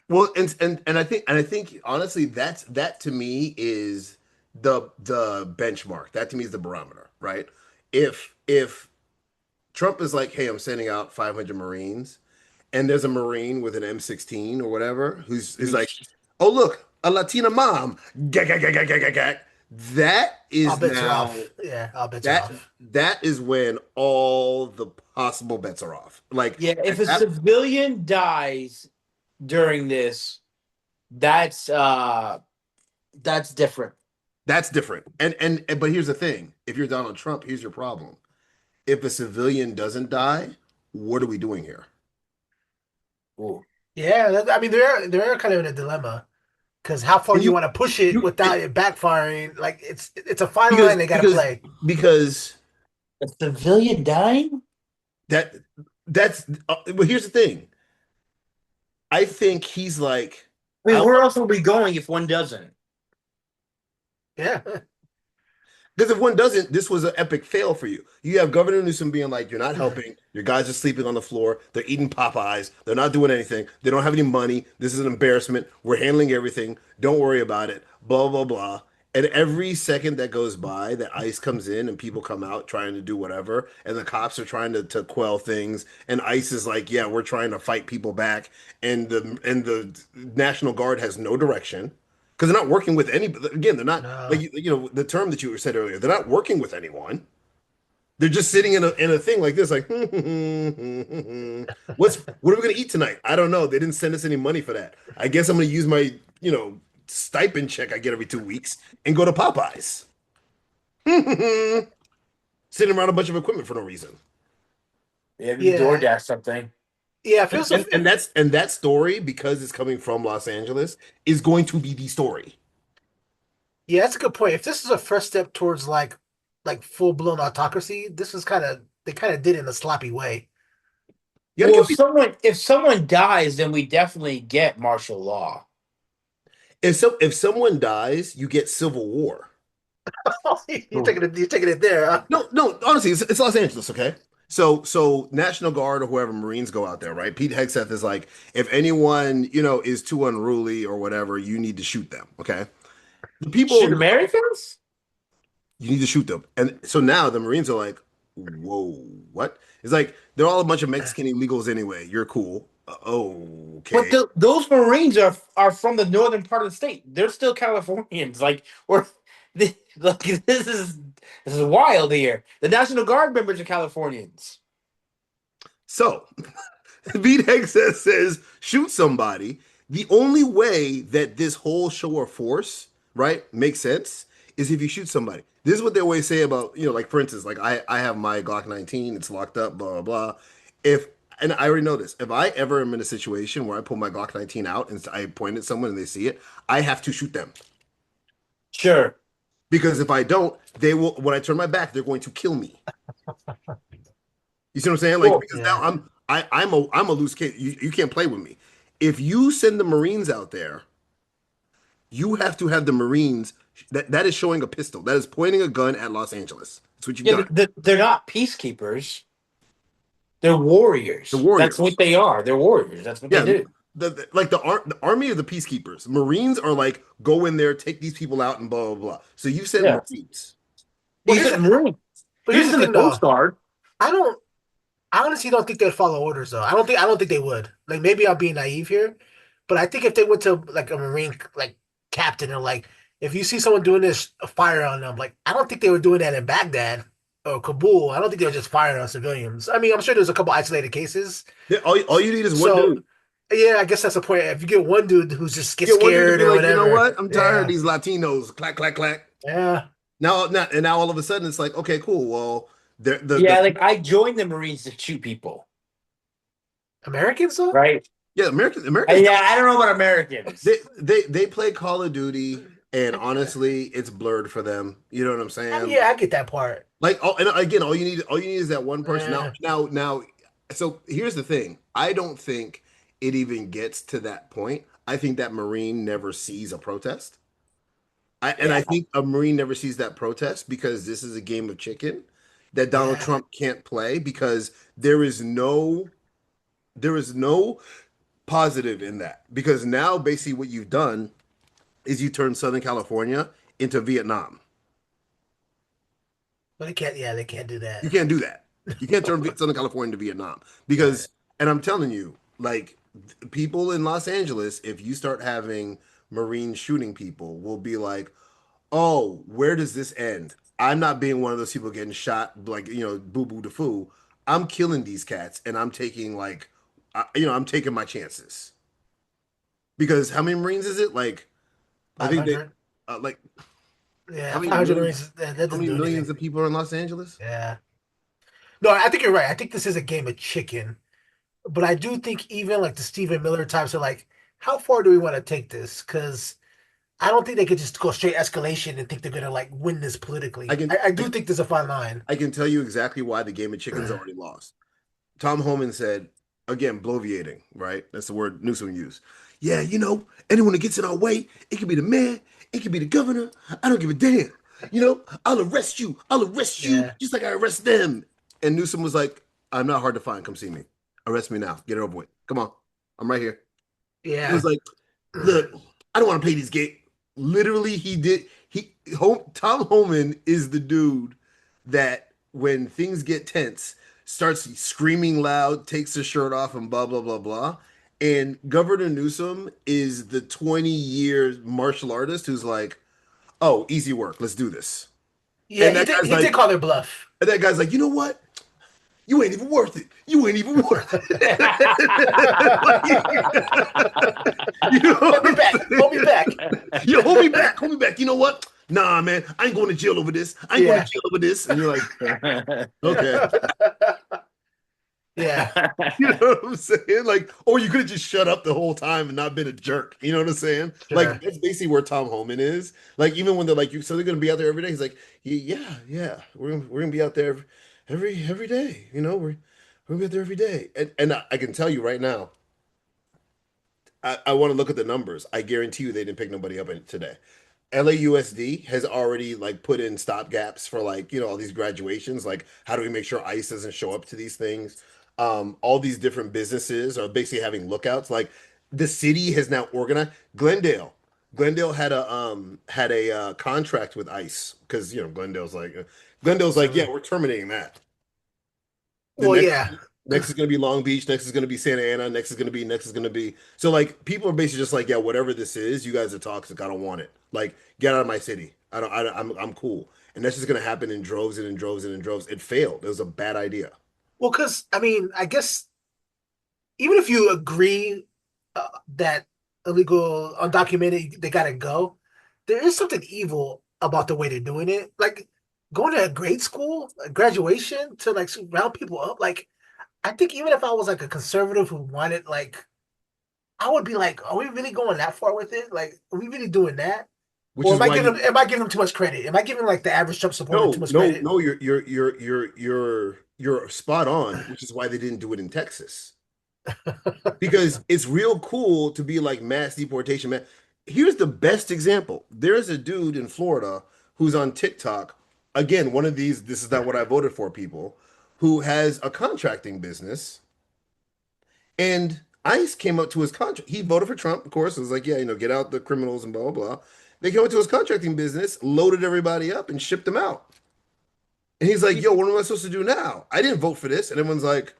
Well, and I think honestly, that to me is the benchmark. That to me is the barometer, right? If Trump is like, hey, I'm sending out 500 Marines, and there's a Marine with an M16 or whatever who's is like, oh look, a Latina mom, gag, gag, gag, gag, gag, gag, gag. That All is bets are now off. Yeah. All bets are that off. that is when all the possible bets are off. Like Yeah, if at a that civilian dies during this, that's that's different. That's different. And but here's the thing: if you're Donald Trump, here's your problem. If a civilian doesn't die, what are we doing here? Ooh. Yeah. I mean, they're kind of in a dilemma because how far And do you want to push it you without it backfiring? Like it's a fine because line they got to because play. because A civilian dying? that that's well, here's the thing. I think he's like, I I mean, where else are we going if one doesn't? Yeah. because if one doesn't, this was an epic fail for you. You have Governor Newsom being like, "You're not helping. Your guys are sleeping on the floor. They're eating Popeyes. They're not doing anything. They don't have any money. This is an embarrassment. We're handling everything. Don't worry about it." Blah blah blah. And every second that goes by, that ICE comes in and people come out trying to do whatever, and the cops are trying to quell things, and ICE is like, "Yeah, we're trying to fight people back," and the National Guard has no direction because they're not working with any. Again, they're not like No. the term that you said earlier. They're not working with anyone. They're just sitting in a thing like this, like what are we gonna eat tonight? I don't know. They didn't send us any money for that. I guess I'm gonna use my stipend check I get every 2 weeks and go to Popeyes. Sitting around a bunch of equipment for no reason. Maybe you Yeah. DoorDash something. Yeah. If it And, was a, and, and that's and that story, because it's coming from Los Angeles, is going to be the story. Yeah, that's a good point. If this is a first step towards like full blown autocracy, this is kind of they kind of did it in a sloppy way. You gotta Well, give if me someone dies, then we definitely get martial law. if someone dies, you get civil war. You're taking it there, huh? No, no, honestly, it's Los Angeles, okay? So National Guard or whoever Marines go out there, right? Pete Hegseth is like, if anyone, is too unruly or whatever, you need to shoot them, okay? The Shoot people Americans? you need to shoot them. And so now the Marines are like, whoa, what? It's like they're all a bunch of Mexican illegals anyway. You're cool. But Okay. those Marines are from the northern part of the state. They're still Californians. Like like this is wild here. The National Guard members are Californians. So Pete Hegseth says, shoot somebody. The only way that this whole show of force, right, makes sense is if you shoot somebody. This is what they always say about, like for instance, like I have my Glock 19, it's locked up, blah, blah, blah. If, and I already know this, if I ever am in a situation where I pull my Glock 19 out and I point at someone and they see it, I have to shoot them. Sure. Because if I don't, they will, when I turn my back, they're going to kill me. You see what I'm saying? Like, Well, because now Yeah. I'm a loose kid. You can't play with me. If you send the Marines out there, you have to have the Marines. That is showing a pistol. That is pointing a gun at Los Angeles. That's what you've yeah, done. they're not peacekeepers. They're The warriors. That's what warriors. they are. They're warriors. That's what they Yeah, do. like the army of the peacekeepers. Marines are like go in there, take these people out, and blah blah blah. So you said Yeah. Marines. Well, He said Marine. He here's was the in the thing Coast though. Guard. I don't. I honestly don't think they'd follow orders though. I don't think they would. Like maybe I'm being naive here, but I think if they went to like a Marine like captain or like if you see someone doing this, fire on them. Like I don't think they were doing that in Baghdad or Kabul. I don't think they were just firing on civilians. I mean, I'm sure there's a couple isolated cases. Yeah, all you need is one So dude. yeah, I guess that's the point. If you get one dude who's just gets Get one dude to scared be or like, you know whatever, what? I'm tired of yeah, these Latinos. Clack clack clack. yeah, Now all of a sudden it's like, okay, cool. Well, Yeah, the like I joined the Marines to shoot people, Americans though. right? yeah, Americans Yeah, I don't know about Americans. they play Call of Duty, and honestly, it's blurred for them. You know what I'm I mean, saying? yeah, I get that part. Like, and again, all you need is that one person. Eh, Now. So here's the thing. I don't think it even gets to that point. I think that Marine never sees a protest. I yeah, think a Marine never sees that protest because this is a game of chicken that Donald yeah. Trump can't play because there is no positive in that because now basically what you've done is you turned Southern California into Vietnam. But they can't. Yeah, they can't do You that. can't do that. You can't turn Southern California into Vietnam Right. because, and I'm telling you, like people in Los Angeles, if you start having Marines shooting people, will be like, oh, where does this end? I'm not being one of those people getting shot like boo boo the foo. I'm killing these cats and I'm taking like, I'm taking my chances because how many Marines is it? Like I think they 500. like how Yeah, many 500 millions? Marines. That How doesn't many do anything. millions of people are in Los Angeles? Yeah. No, I think you're right. I think this is a game of chicken. But I do think even like the Stephen Miller types are like, how far do we want to take this? Because I don't think they could just go straight escalation and think they're gonna like win this I politically. can I I, do think there's a fine line. I can tell you exactly why the game of chicken's already lost. Tom Homan said, again, bloviating, right? That's the word Newsom used. Yeah, anyone that gets in our way, it could be the mayor, it could be the governor. I don't give a damn. I'll arrest you. I'll arrest you Yeah. just like I arrest them. And Newsom was like, I'm not hard to find. Come see me. Arrest me now. Get it over with. Come on. I'm right here. It was Yeah. like, look, I don't want to pay these gate. Literally, he did. Tom Homan is the dude that when things get tense, starts screaming loud, takes his shirt off, and blah blah blah blah. And Governor Newsom is the 20-year martial artist who's like, "Oh, easy work. Let's do this." Yeah, And that guy's he did like, call their bluff. "You know what? You ain't even worth it. You ain't even worth it." You know Hold what me I'm back. Hold me saying? back. Yo, hold me back. Hold me back. You know what? Nah, man, I ain't going to jail over this. I ain't going to Yeah. jail over this. And you're like, okay. Yeah. You know what I'm saying? Like, or you could have just shut up the whole time and not been a jerk. You know what I'm saying? Like, Sure. that's basically where Tom Homan is. Like, even when they're like, so they're gonna be out there every day. He's like, yeah, yeah, we're gonna be out there every day. We're gonna be out there every day. And I can tell you right now, I want to look at the numbers. I guarantee you they didn't pick nobody up today. LAUSD has already like put in stop gaps for like, all these graduations. Like, how do we make sure ICE doesn't show up to these things? All these different businesses are basically having lookouts. Like the city has now organized Glendale had a contract with ICE because Glendale's like, yeah, Mm. we're terminating that. The Well, yeah. next is going to be Long Beach. Next is going to be Santa Ana. Next is going to be. So like people are basically just like, yeah, whatever this is, you guys are toxic. I don't want it. Like get out of my city. I don't. I'm cool. And that's just going to happen in droves and in droves and in droves. It failed. It was a bad idea. Well, because I mean, I guess even if you agree that illegal, undocumented, they gotta go, there is something evil about the way they're doing it. Like going to a grade school, a graduation to like round people up. Like I think even if I was like a conservative who wanted like, I would be like, are we really going that far with it? Like, are we really doing that? Which Or is why you. am I giving them too much credit? Am I giving like the average Trump supporter too No, much no, credit? no. You're spot on. Which is why they didn't do it in Texas. Because it's real cool to be like mass deportation, man. Here's the best example. There's a dude in Florida who's on TikTok. Again, one of these, this is not what I voted for people, who has a contracting business, and ICE came up to his contract. He voted for Trump, of course. It was like, yeah, get out the criminals and blah, blah, blah. They came up to his contracting business, loaded everybody up, and shipped them out. And he's like, yo, what am I supposed to do now? I didn't vote for this. And everyone's like,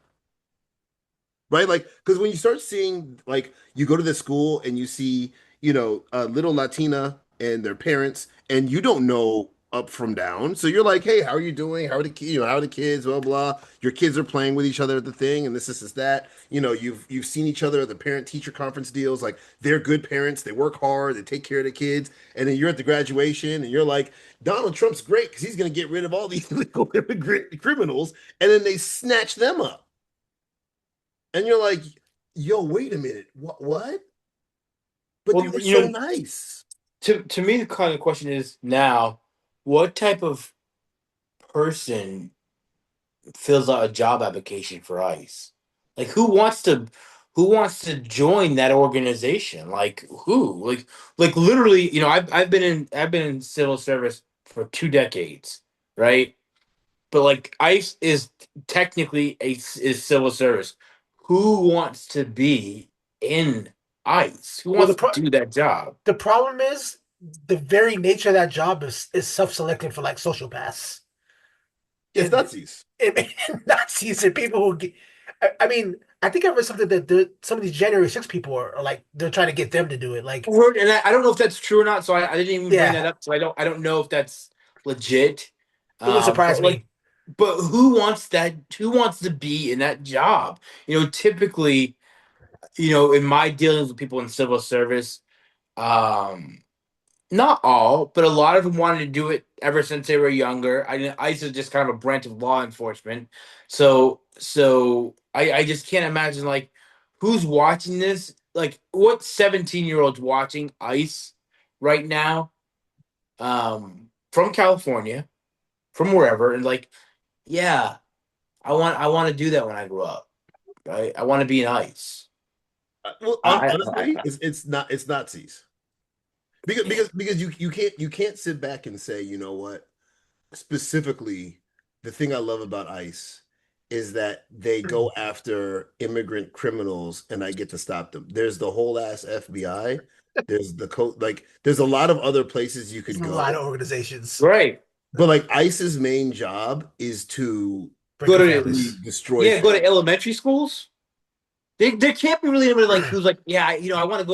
right? Like, because when you start seeing, like, you go to the school and you see, a little Latina and their parents, and you don't know up from down. So you're like, hey, how are you doing? How are the kids? How are the kids? Blah blah. Your kids are playing with each other at the thing, and this is that. You've seen each other at the parent teacher conference deals. Like, they're good parents. They work hard. They take care of the kids. And then you're at the graduation, and you're like, Donald Trump's great because he's going to get rid of all these illegal immigrant criminals, and then they snatch them up. And you're like, yo, wait a minute. What? But they Well, were so nice. to me, the kind of question is now, what type of person fills out a job application for ICE? Like, who wants to join that organization? Like, who? Like literally, I've been in civil service for 2 decades, right? But like ICE is technically is civil service. Who wants to be in ICE? Who Well, wants to do that job? the problem is the very nature of that job is self-selecting for like sociopaths It's and, Nazis. and Nazis and people who get. I mean, I think I read something that some of these January 6 people are like they're trying to get them to do it. Like, And I don't know if that's true or not, so I didn't even bring yeah, that up. So I don't know if that's legit. it would surprise But me. like, but who wants that? Who wants to be in that job? Typically, in my dealings with people in civil service, um, not all, but a lot of them wanted to do it ever since they were younger. ICE is just kind of a branch of law enforcement, so I just can't imagine like who's watching this. Like, what 17-year-olds watching ICE right now, from California, from wherever, and like, yeah, I want to do that when I grow up. Right, I want to be in ICE. Well, I, honestly, it's Nazis. Because yeah. you can't sit back and say, you know what? Specifically, the thing I love about ICE is that they go after immigrant criminals and I get to stop them. There's the whole ass FBI. There's there's a lot of other places you There's could a lot of go. organizations Right. But like ICE's main job is to breaking Go to literally families. destroy Yeah, go to families. elementary schools. There can't be really anybody like who's like, yeah, I want to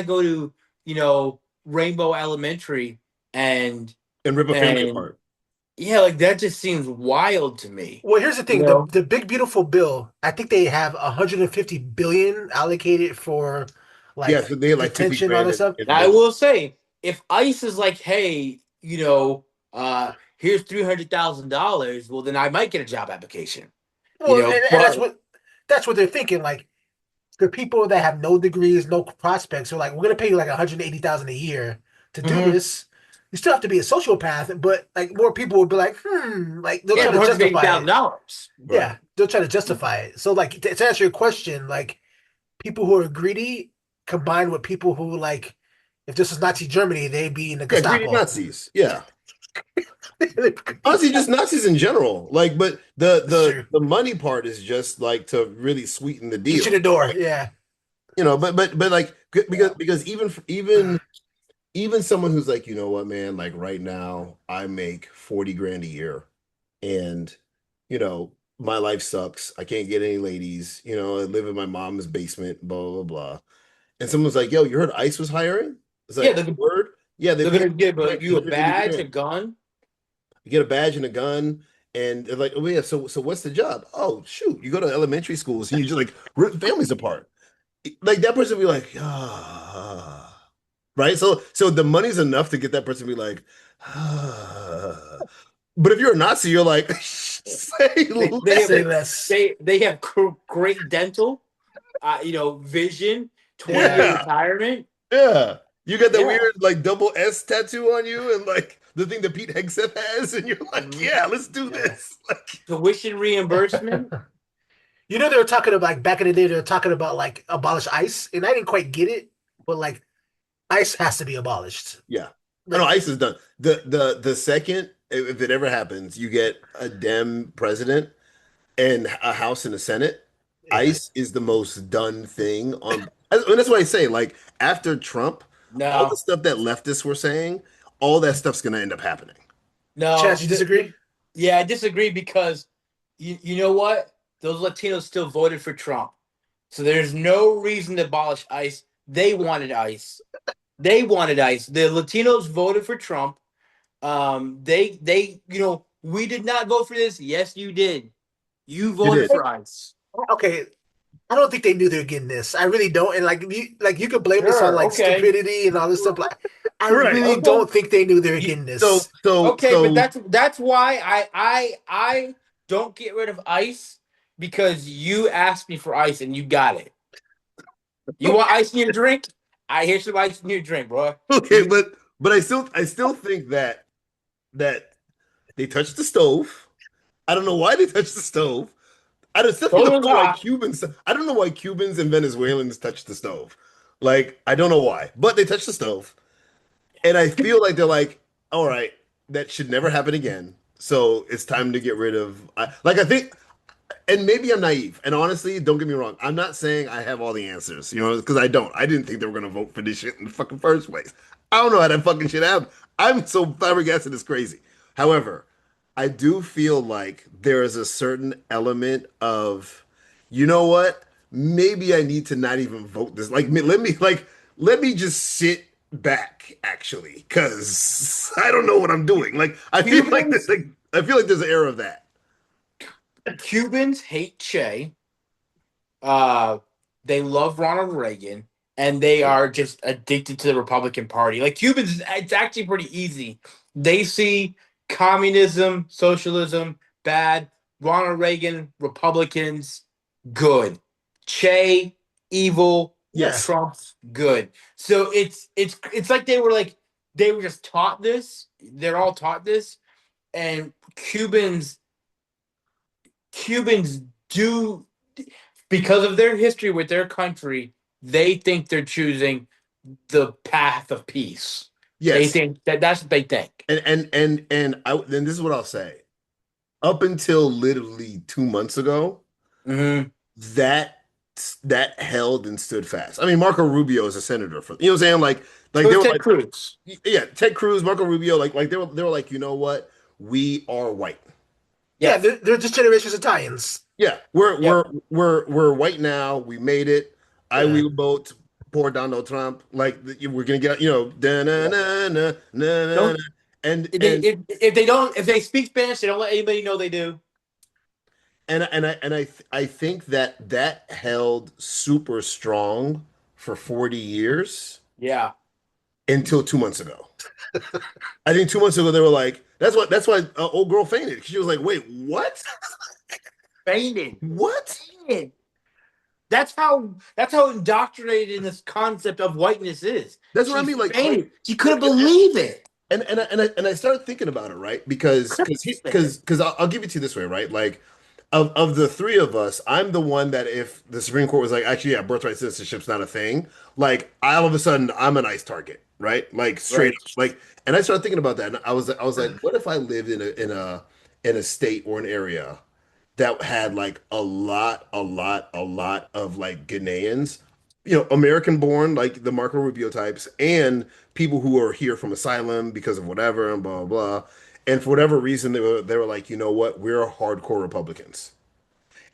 go to Rainbow Elementary and And rip a family and apart. yeah, like that just seems wild to me. Well, here's the You thing: the know, the big beautiful bill. I think they have 150 billion allocated for Yeah, like so they had like 50 detention, all grand that stuff. in I budget. will say if ICE is like, hey, here's $300,000, well then I might get a job application. Well, and But that's what they're thinking. Like the people that have no degrees, no prospects, are like, we're gonna pay you like 180,000 a year to do mhm. this. You still have to be a sociopath, but like more people will be like, like they'll Yeah, try but to one hundred eighty justify thousand it. dollars. Right. Yeah, they'll try to justify it. So like to answer your question, like people who are greedy combined with people who like, if this was Nazi Germany, they'd be in the Yeah, greedy Gestapo. Nazis. Yeah. Honestly, just Nazis in general. Like, but the It's the true. the money part is just like to really sweeten the Get you the deal. door. Yeah. But like because Yeah. even someone who's like, you know what, man, like right now I make 40 grand a year and my life sucks. I can't get any ladies, I live in my mom's basement, blah blah blah. And someone's like, yo, you heard ICE was hiring? It's Yeah, like, word? Yeah, they they're pay gonna give like you a 150 badge, a grand. gun. You get a badge and a gun, and they're like, oh yeah, so what's the job? Oh shoot, you go to elementary schools and you just like rip families apart. Like that person be like, ah, right? So the money's enough to get that person to be like, ah. But if you're a Nazi, you're like, say They have Say less. less. they have great dental, vision, 20-year Yeah, retirement. yeah. You got that Yeah. weird like double S tattoo on you, and like the thing that Pete Hegseth has, and you're like, Mhm. yeah, let's do Yeah. this. Like, Tuition reimbursement. They were talking about like back in the day, they were talking about like abolish ICE, and I didn't quite get it, but like ICE has to be abolished. yeah. I know Like, ICE is done. The second, if it ever happens, you get a Dem president. and a House and a Senate, Yeah. ICE is the most done thing on. And that's why I say, like, after Trump, all the No, stuff that leftists were saying, all that stuff's gonna end up happening. no. Chaz, you disagree? Yeah, I disagree because you know what? Those Latinos still voted for Trump. So there's no reason to abolish ICE. They wanted ICE. They wanted ICE. The Latinos voted for Trump. We did not vote for this. Yes, you did. You You voted did. for ICE. Okay, I don't think they knew they're getting this. I really don't. And like you could blame this on Sure. like Okay. stupidity and all this stuff. Like, I Right. really Okay. don't think they knew they were You, getting So, this. so, okay, but so, that's why I don't get rid of ICE because you asked me for ICE and you got it. You want ice in your drink? I here's some ice in your drink, bro. okay, You but I still think that they touched the stove. I don't know why they touched the stove. I still told don't it was know why hot. Cubans. I don't know why Cubans and Venezuelans touched the stove. Like, I don't know why, but they touched the stove. And I feel like they're like, all right, that should never happen again. So it's time to get rid of. I think, and maybe I'm naive. And honestly, don't get me wrong. I'm not saying I have all the answers, because I don't. I didn't think they were gonna vote for this shit in the fucking first place. I don't know how that fucking shit happened. I'm so flabbergasted, it's crazy. However, I do feel like there is a certain element of, you know what? Maybe I need to not even vote this. Let me just sit back actually, because I don't know what I'm doing. Like Cubans I feel like there's an error of that. Cubans hate Che. Uh, they love Ronald Reagan, and they are just addicted to the Republican Party. Like Cubans, it's actually pretty easy. They see communism, socialism bad. Ronald Reagan, Republicans good. Che evil. Yeah, Yes. Trump good. So it's like they were just taught this. They're all taught this, and Cubans do because of their history with their country, they think they're choosing the path of peace. They Yes. think that's what they think. Then this is what I'll say. Up until literally 2 months ago, Mm-hmm. that that held and stood fast. I mean, Marco Rubio is a senator for, what I'm saying? Like So they is were Ted like, Cruz. yeah, Ted Cruz, Marco Rubio, like they were like, you know what? We are white. yeah, Yes. they're just generations Italians. Yeah, we're Yep. we're we're white now. We made it. I Yeah, will vote for Donald Trump. Like, we're gonna get, da na Yep. na na na na na. Don't And if they and if they don't if they speak Spanish, they don't let anybody know they do. I think that held super strong for 40 years Yeah. until 2 months ago. I think 2 months ago they were like, that's why old girl fainted. She was like, wait, what? Fainted. What? Fainted. That's how indoctrinated in this concept of whiteness is. That's what I She mean. fainted. She couldn't Like believe it. and I started thinking about it, right? Because Couldn't because he believe it. because I'll give it to you this way, right? Like, of the three of us, I'm the one that if the Supreme Court was like, actually, yeah, birthright citizenship's not a thing, like, all of a sudden I'm a nice target, right? Like, straight Right. up. Like, and I started thinking about that, and I was like, what if I lived in a state or an area that had like a lot of like Ghanaians, American born, like the Marco Rubio types, and people who are here from asylum because of whatever and blah blah blah. And for whatever reason, they were like, you know what, we're hardcore Republicans.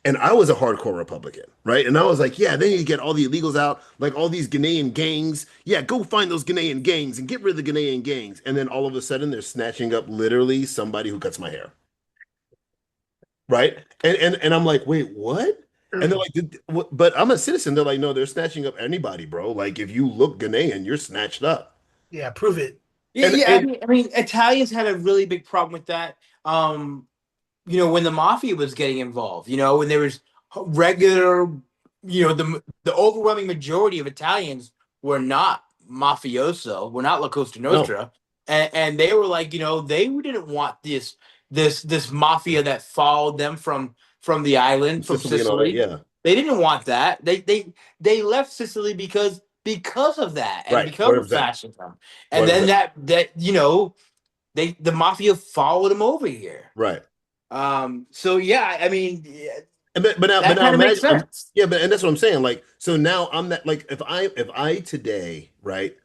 And I was a hardcore Republican, right? And I was like, yeah, they need to get all the illegals out, like all these Ghanaian gangs. Yeah, go find those Ghanaian gangs and get rid of the Ghanaian gangs. And then all of a sudden, they're snatching up literally somebody who cuts my hair, right? And I'm like, wait, what? And they're like, but I'm a citizen. They're like, no, they're snatching up anybody, bro. Like, if you look Ghanaian, you're snatched up. yeah, prove it. Yeah, And yeah. I and mean, I mean, Italians had a really big problem with that. When the mafia was getting involved, when there was regular, the overwhelming majority of Italians were not mafioso, were not La Costa no, Nostra, and they were like, they didn't want this mafia that followed them from the island, from Sicily and all that. Sicily. Yeah, They didn't want that. They left Sicily because of that and right. because of 100%. fascism. And then 100%. the mafia followed them over here. Right. So yeah, I mean, yeah, But that now kind of makes imagine, sense. yeah, but and that's what I'm saying. Like, so now I'm that like if I today, right?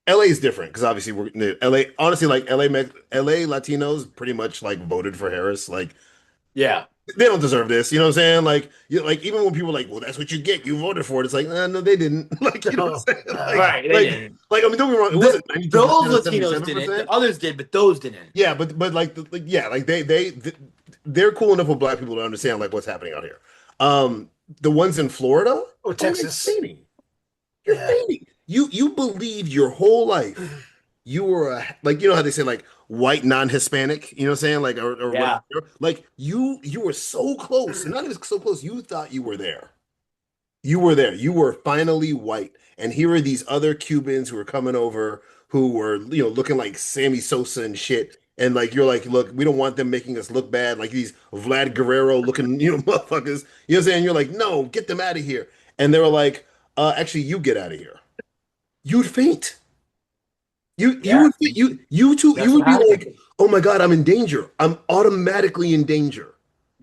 LA is different because obviously we're LA. Honestly, like LA Latinos pretty much like voted for Harris. Like Yeah. they don't deserve this. You know what I'm saying? Like you like even when people are like, well, that's what you get. You voted for it. It's like, no, they didn't. Like you know what No, I'm saying? Right. They didn't. I mean, don't get me wrong. It The, wasn't 92% those or Latinos seventy-seven didn't. The percent. others did, but those didn't. Yeah, but like yeah, like they're cool enough with black people to understand like what's happening out here. The ones in Florida, or oh, you're Texas. fainting. You're Yeah. fainting. You believed your whole life you were like you know how they say like white non-Hispanic, you know what I'm saying? Like or Yeah. whatever. Like you were so close, and not even so close, you thought you were there. You were there. You were finally white. And here are these other Cubans who are coming over who were, looking like Sammy Sosa and shit. And like you're like, look, we don't want them making us look bad, like these Vlad Guerrero looking, motherfuckers. You know what I'm saying? You're like, no, get them out of here. And they were like, actually, you get out of here. You'd faint. You Yeah. would be you That's what would be happened. like, oh my God, I'm in danger. I'm automatically in danger.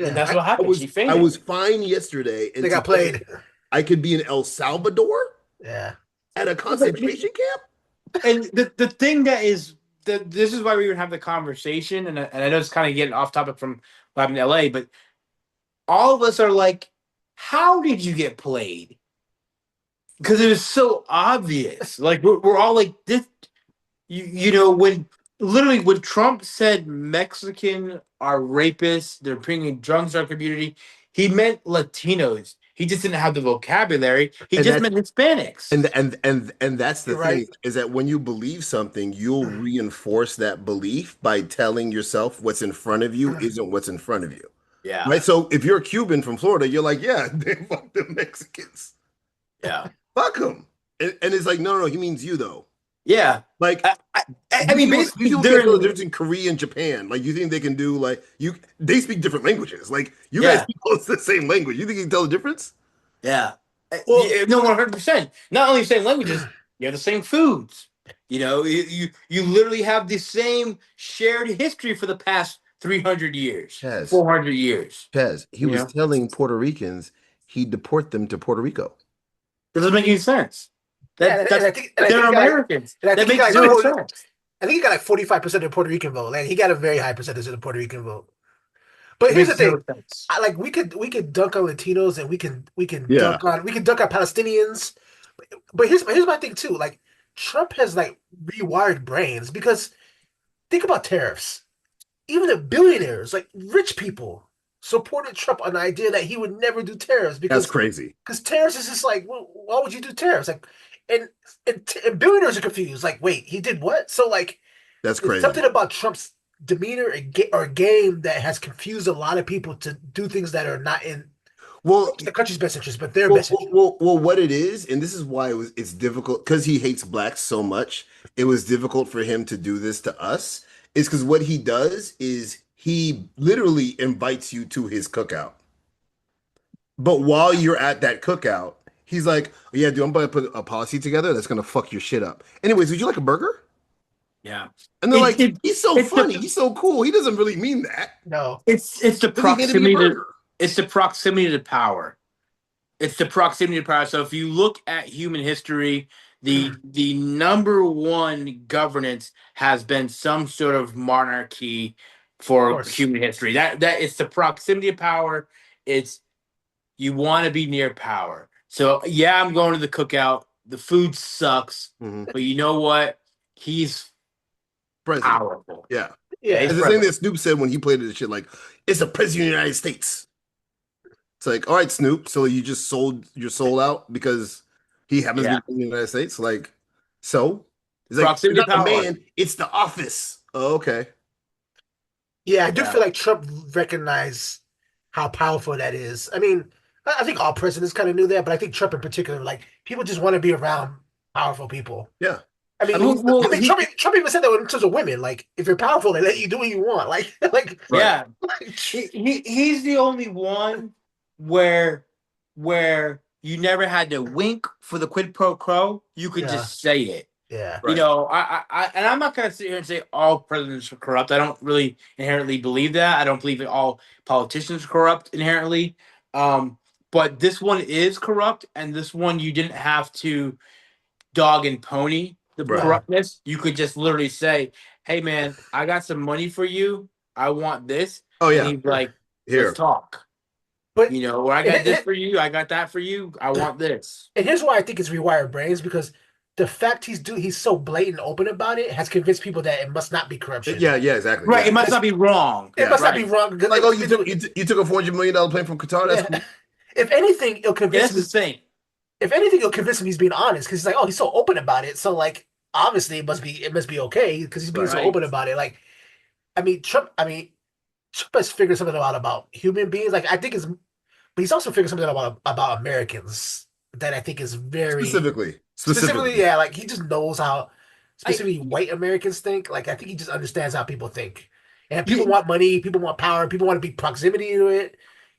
And Yeah. that's what I happened. was She I fainted. was fine yesterday, They and got today played. I could be in El Salvador Yeah. at a But concentration camp. and the thing that is this is why we would have the conversation, and I know it's kind of getting off topic from what happened in LA, but all of us are like, how did you get played? Because it was so obvious. Like we're all like this. When literally when Trump said Mexican are rapists, they're bringing drugs to our community, he meant Latinos. He just didn't have the vocabulary. He And just that's meant Hispanics. and that's the You're thing right. is that when you believe something, you'll reinforce that belief by telling yourself what's in front of you isn't what's in front of you. Yeah, Right? So if you're a Cuban from Florida, you're like, yeah, they fuck the Mexicans. yeah, Fuck them. And it's like, no, he means you though. yeah. Like I these mean, people, these basically, people they're can't tell the in. difference between Korea and Japan. Like you think they can do like you they speak different languages. Like you guys Yeah, speak close to the same language. You think you can tell the difference? yeah. Well, No, 100%. Not only same languages, you have the same foods. You literally have the same shared history for the past 300 years, Chaz, 400 years. Chaz, he You was know, telling Puerto Ricans he'd deport them to Puerto Rico. it doesn't make any sense. yeah, That and that's I think they're he got like, Americans. and I That think he got makes like zero 40, sense. I think he got like 45% of the Puerto Rican vote. Like he got a very high percentage of the Puerto Rican vote. But It here's the makes thing. zero sense. I like we could dunk on Latinos and we can Yeah, dunk on Palestinians. But here's my thing too. Like Trump has like rewired brains because think about tariffs. Even the billionaires, like rich people, supported Trump on the idea that he would never do tariffs that's because crazy. tariffs is just like, well, why would you do tariffs? Like, and, and billionaires are confused. Like, wait, he did what? So like, That's there's crazy. something about Trump's demeanor or game that has confused a lot of people to do things that are not in Well, the country's best interest, but their best interest. what it is, and this is why it's difficult because he hates blacks so much. It was difficult for him to do this to us. Is because what he does is he literally invites you to his cookout. But while you're at that cookout, he's like, oh, yeah, dude, I'm going to put a policy together that's going to fuck your shit up. Anyways, would you like a burger? Yeah. And they're It, like, it he's so it's funny. the He's so cool. He doesn't really mean that. No, it's the Because he handed me a proximity to burger. it's the proximity to power. It's the proximity to power. So if you look at human history, the number one governance has been some sort of monarchy of for course. human history. That it's the proximity of power. It's you want to be near power. So yeah, I'm going to the cookout. The food sucks, Mhm. but you know what? He's President. powerful. Yeah. Yeah, he's It's Yeah, the same president. that Snoop said when he played this shit, like, it's the president of the United States. It's like, all right, Snoop, so you just sold your soul out because he happens to be Yeah, the president of the United States? Like, so? It's like, it's proximity of not the power. man, it's the office. Oh, okay. yeah. I do Yeah, feel like Trump recognized how powerful that is. I mean, I think all presidents kind of knew that, but I think Trump in particular, like people just want to be around powerful people. Yeah. I I mean, mean, well, he Trump even said that in terms of women. Like, if you're powerful, they let you do what you want. Like, right. yeah, he's the only one where where you never had to wink for the quid pro quo. You could yeah, just say it. Yeah. You Right. know, and I'm not going to sit here and say all presidents are corrupt. I don't really inherently believe that. I don't believe that all politicians are corrupt inherently. Um, but this one is corrupt, and this one you didn't have to dog and pony the Right. No. corruptness. You could just literally say, "Hey, man, I got some money for you. I want this," Oh and yeah. he's like, "Let's Here. talk." But You know, or I and, got this for you. I got that for you. I want this. and here's why I think it's rewired brains because the fact he's so blatant open about it has convinced people that it must not be corruption. Yeah. Yeah. Exactly. Right. Yeah. It must not be wrong. It Yeah. must not be Right. wrong because Like, it oh, must be you took a $400 million plane from Qatar. That's yeah. cool. If anything, it'll Yeah, convince that's the him. thing. If anything, it'll convince him he's being honest because he's like, oh, he's so open about it. So like, obviously, it must be okay because he's being so Right. open about it. Like, I mean, Trump. I mean, Trump has figured something out about human beings. Like, I think it's, but he's also figured something out about Americans that I think is very specifically, Specifically. yeah. Like, he just knows how I specifically white Americans think. Like, I think he just understands how people think. And people you want money, people want power, people want to be proximity to it.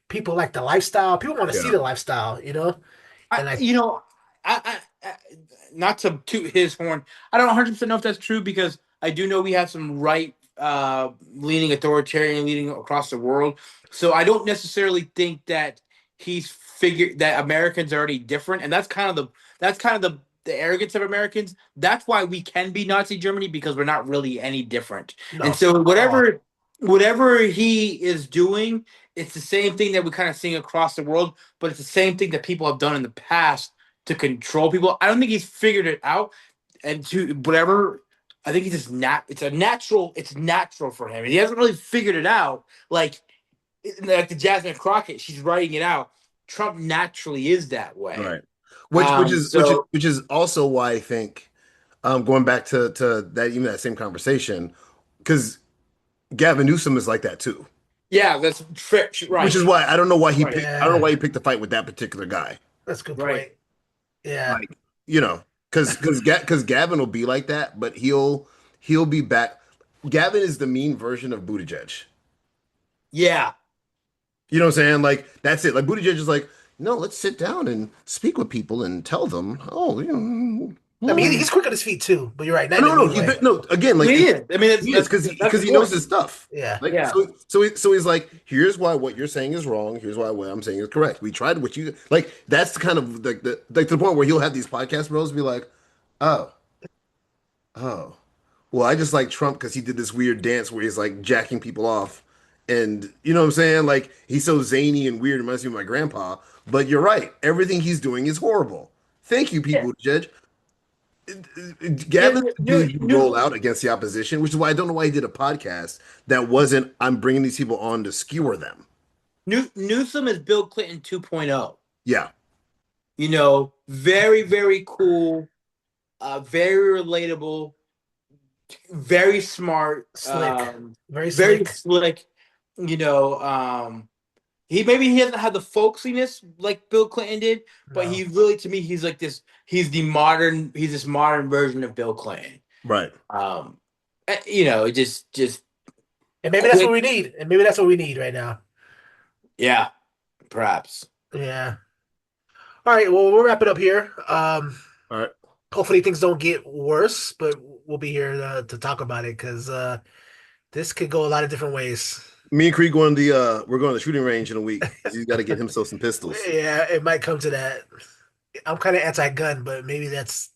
People like the lifestyle. People want to see Yeah. the lifestyle, I And I, you know I not to toot his horn. I don't 100% know if that's true because I do know we have some right leaning authoritarian leading across the world. So I don't necessarily think that he's figured that Americans are already different, and that's kind of the arrogance of Americans. That's why we can be Nazi Germany because we're not really any different. And no, so oh, whatever he is doing, it's the same thing that we're kind of seeing across the world, but it's the same thing that people have done in the past to control people. I don't think he's figured it out, and to whatever. I think he's just It's a natural. It's natural for him. He hasn't really figured it out. Like the Jasmine Crockett, she's writing it out. Trump naturally is that way. Right. So Which is also why I think going back to that even that same conversation, because Gavin Newsom is like that too. yeah, that's Which right, is why right, I don't know yeah, why he picked the fight with that particular guy. that's a good right. point. Yeah, Like, you know, because Gavin will be like that, but he'll be back. Gavin is the mean version of Buttigieg. Yeah, You know what I'm saying? Like that's it. Like Buttigieg is like, no, let's sit down and speak with people and tell them, oh, you know, I mean, hmm. he's quick on his feet too, but you're right, not in a No, no, mean way. no. Again, like he is. I mean, he is that's the because he knows point. his stuff. Yeah, Like Yeah, so he's like, here's why what you're saying is wrong. Here's why what I'm saying is correct. We tried what you like. That's the kind of like the like to the point where he'll have these podcast bros be like, oh, oh, well, I just like Trump because he did this weird dance where he's like jacking people off, and you know what I'm saying? Like he's so zany and weird, reminds me of my grandpa. But you're right. Everything he's doing is horrible. Thank you, yeah. people, Judge. New, Gavin's the new, dude you roll new, out against the opposition, which is why I don't know why he did a podcast that wasn't I'm bringing these people on to skewer them. Newsom is Bill Clinton 2.0. Yeah, You know, very, very cool, very relatable, very smart, slick, very very slick. slick. You know, he doesn't have the folksiness like Bill Clinton did, but No, he really to me he's like this. He's this modern version of Bill Clinton. right. You know, just and maybe that's what quick. we need, and maybe that's what we need right now. Yeah, perhaps. Yeah. All right. Well, we'll wrap it up here. All right. Hopefully things don't get worse, but we'll be here to talk about it because this could go a lot of different ways. Me and Creed we're going to the shooting range in a week because he's got to get himself some pistols. Yeah, it might come to that. I'm kind of anti-gun, but maybe that's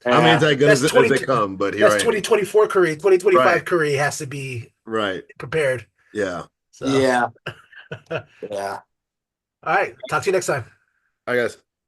I'm Yeah, anti-gun that's as 20 they come, but here that's I am. 2024 Curry. 2025 Right, Curry has to be right. prepared. Yeah. So, yeah, all yeah. right. Talk to you next time. All right, guys.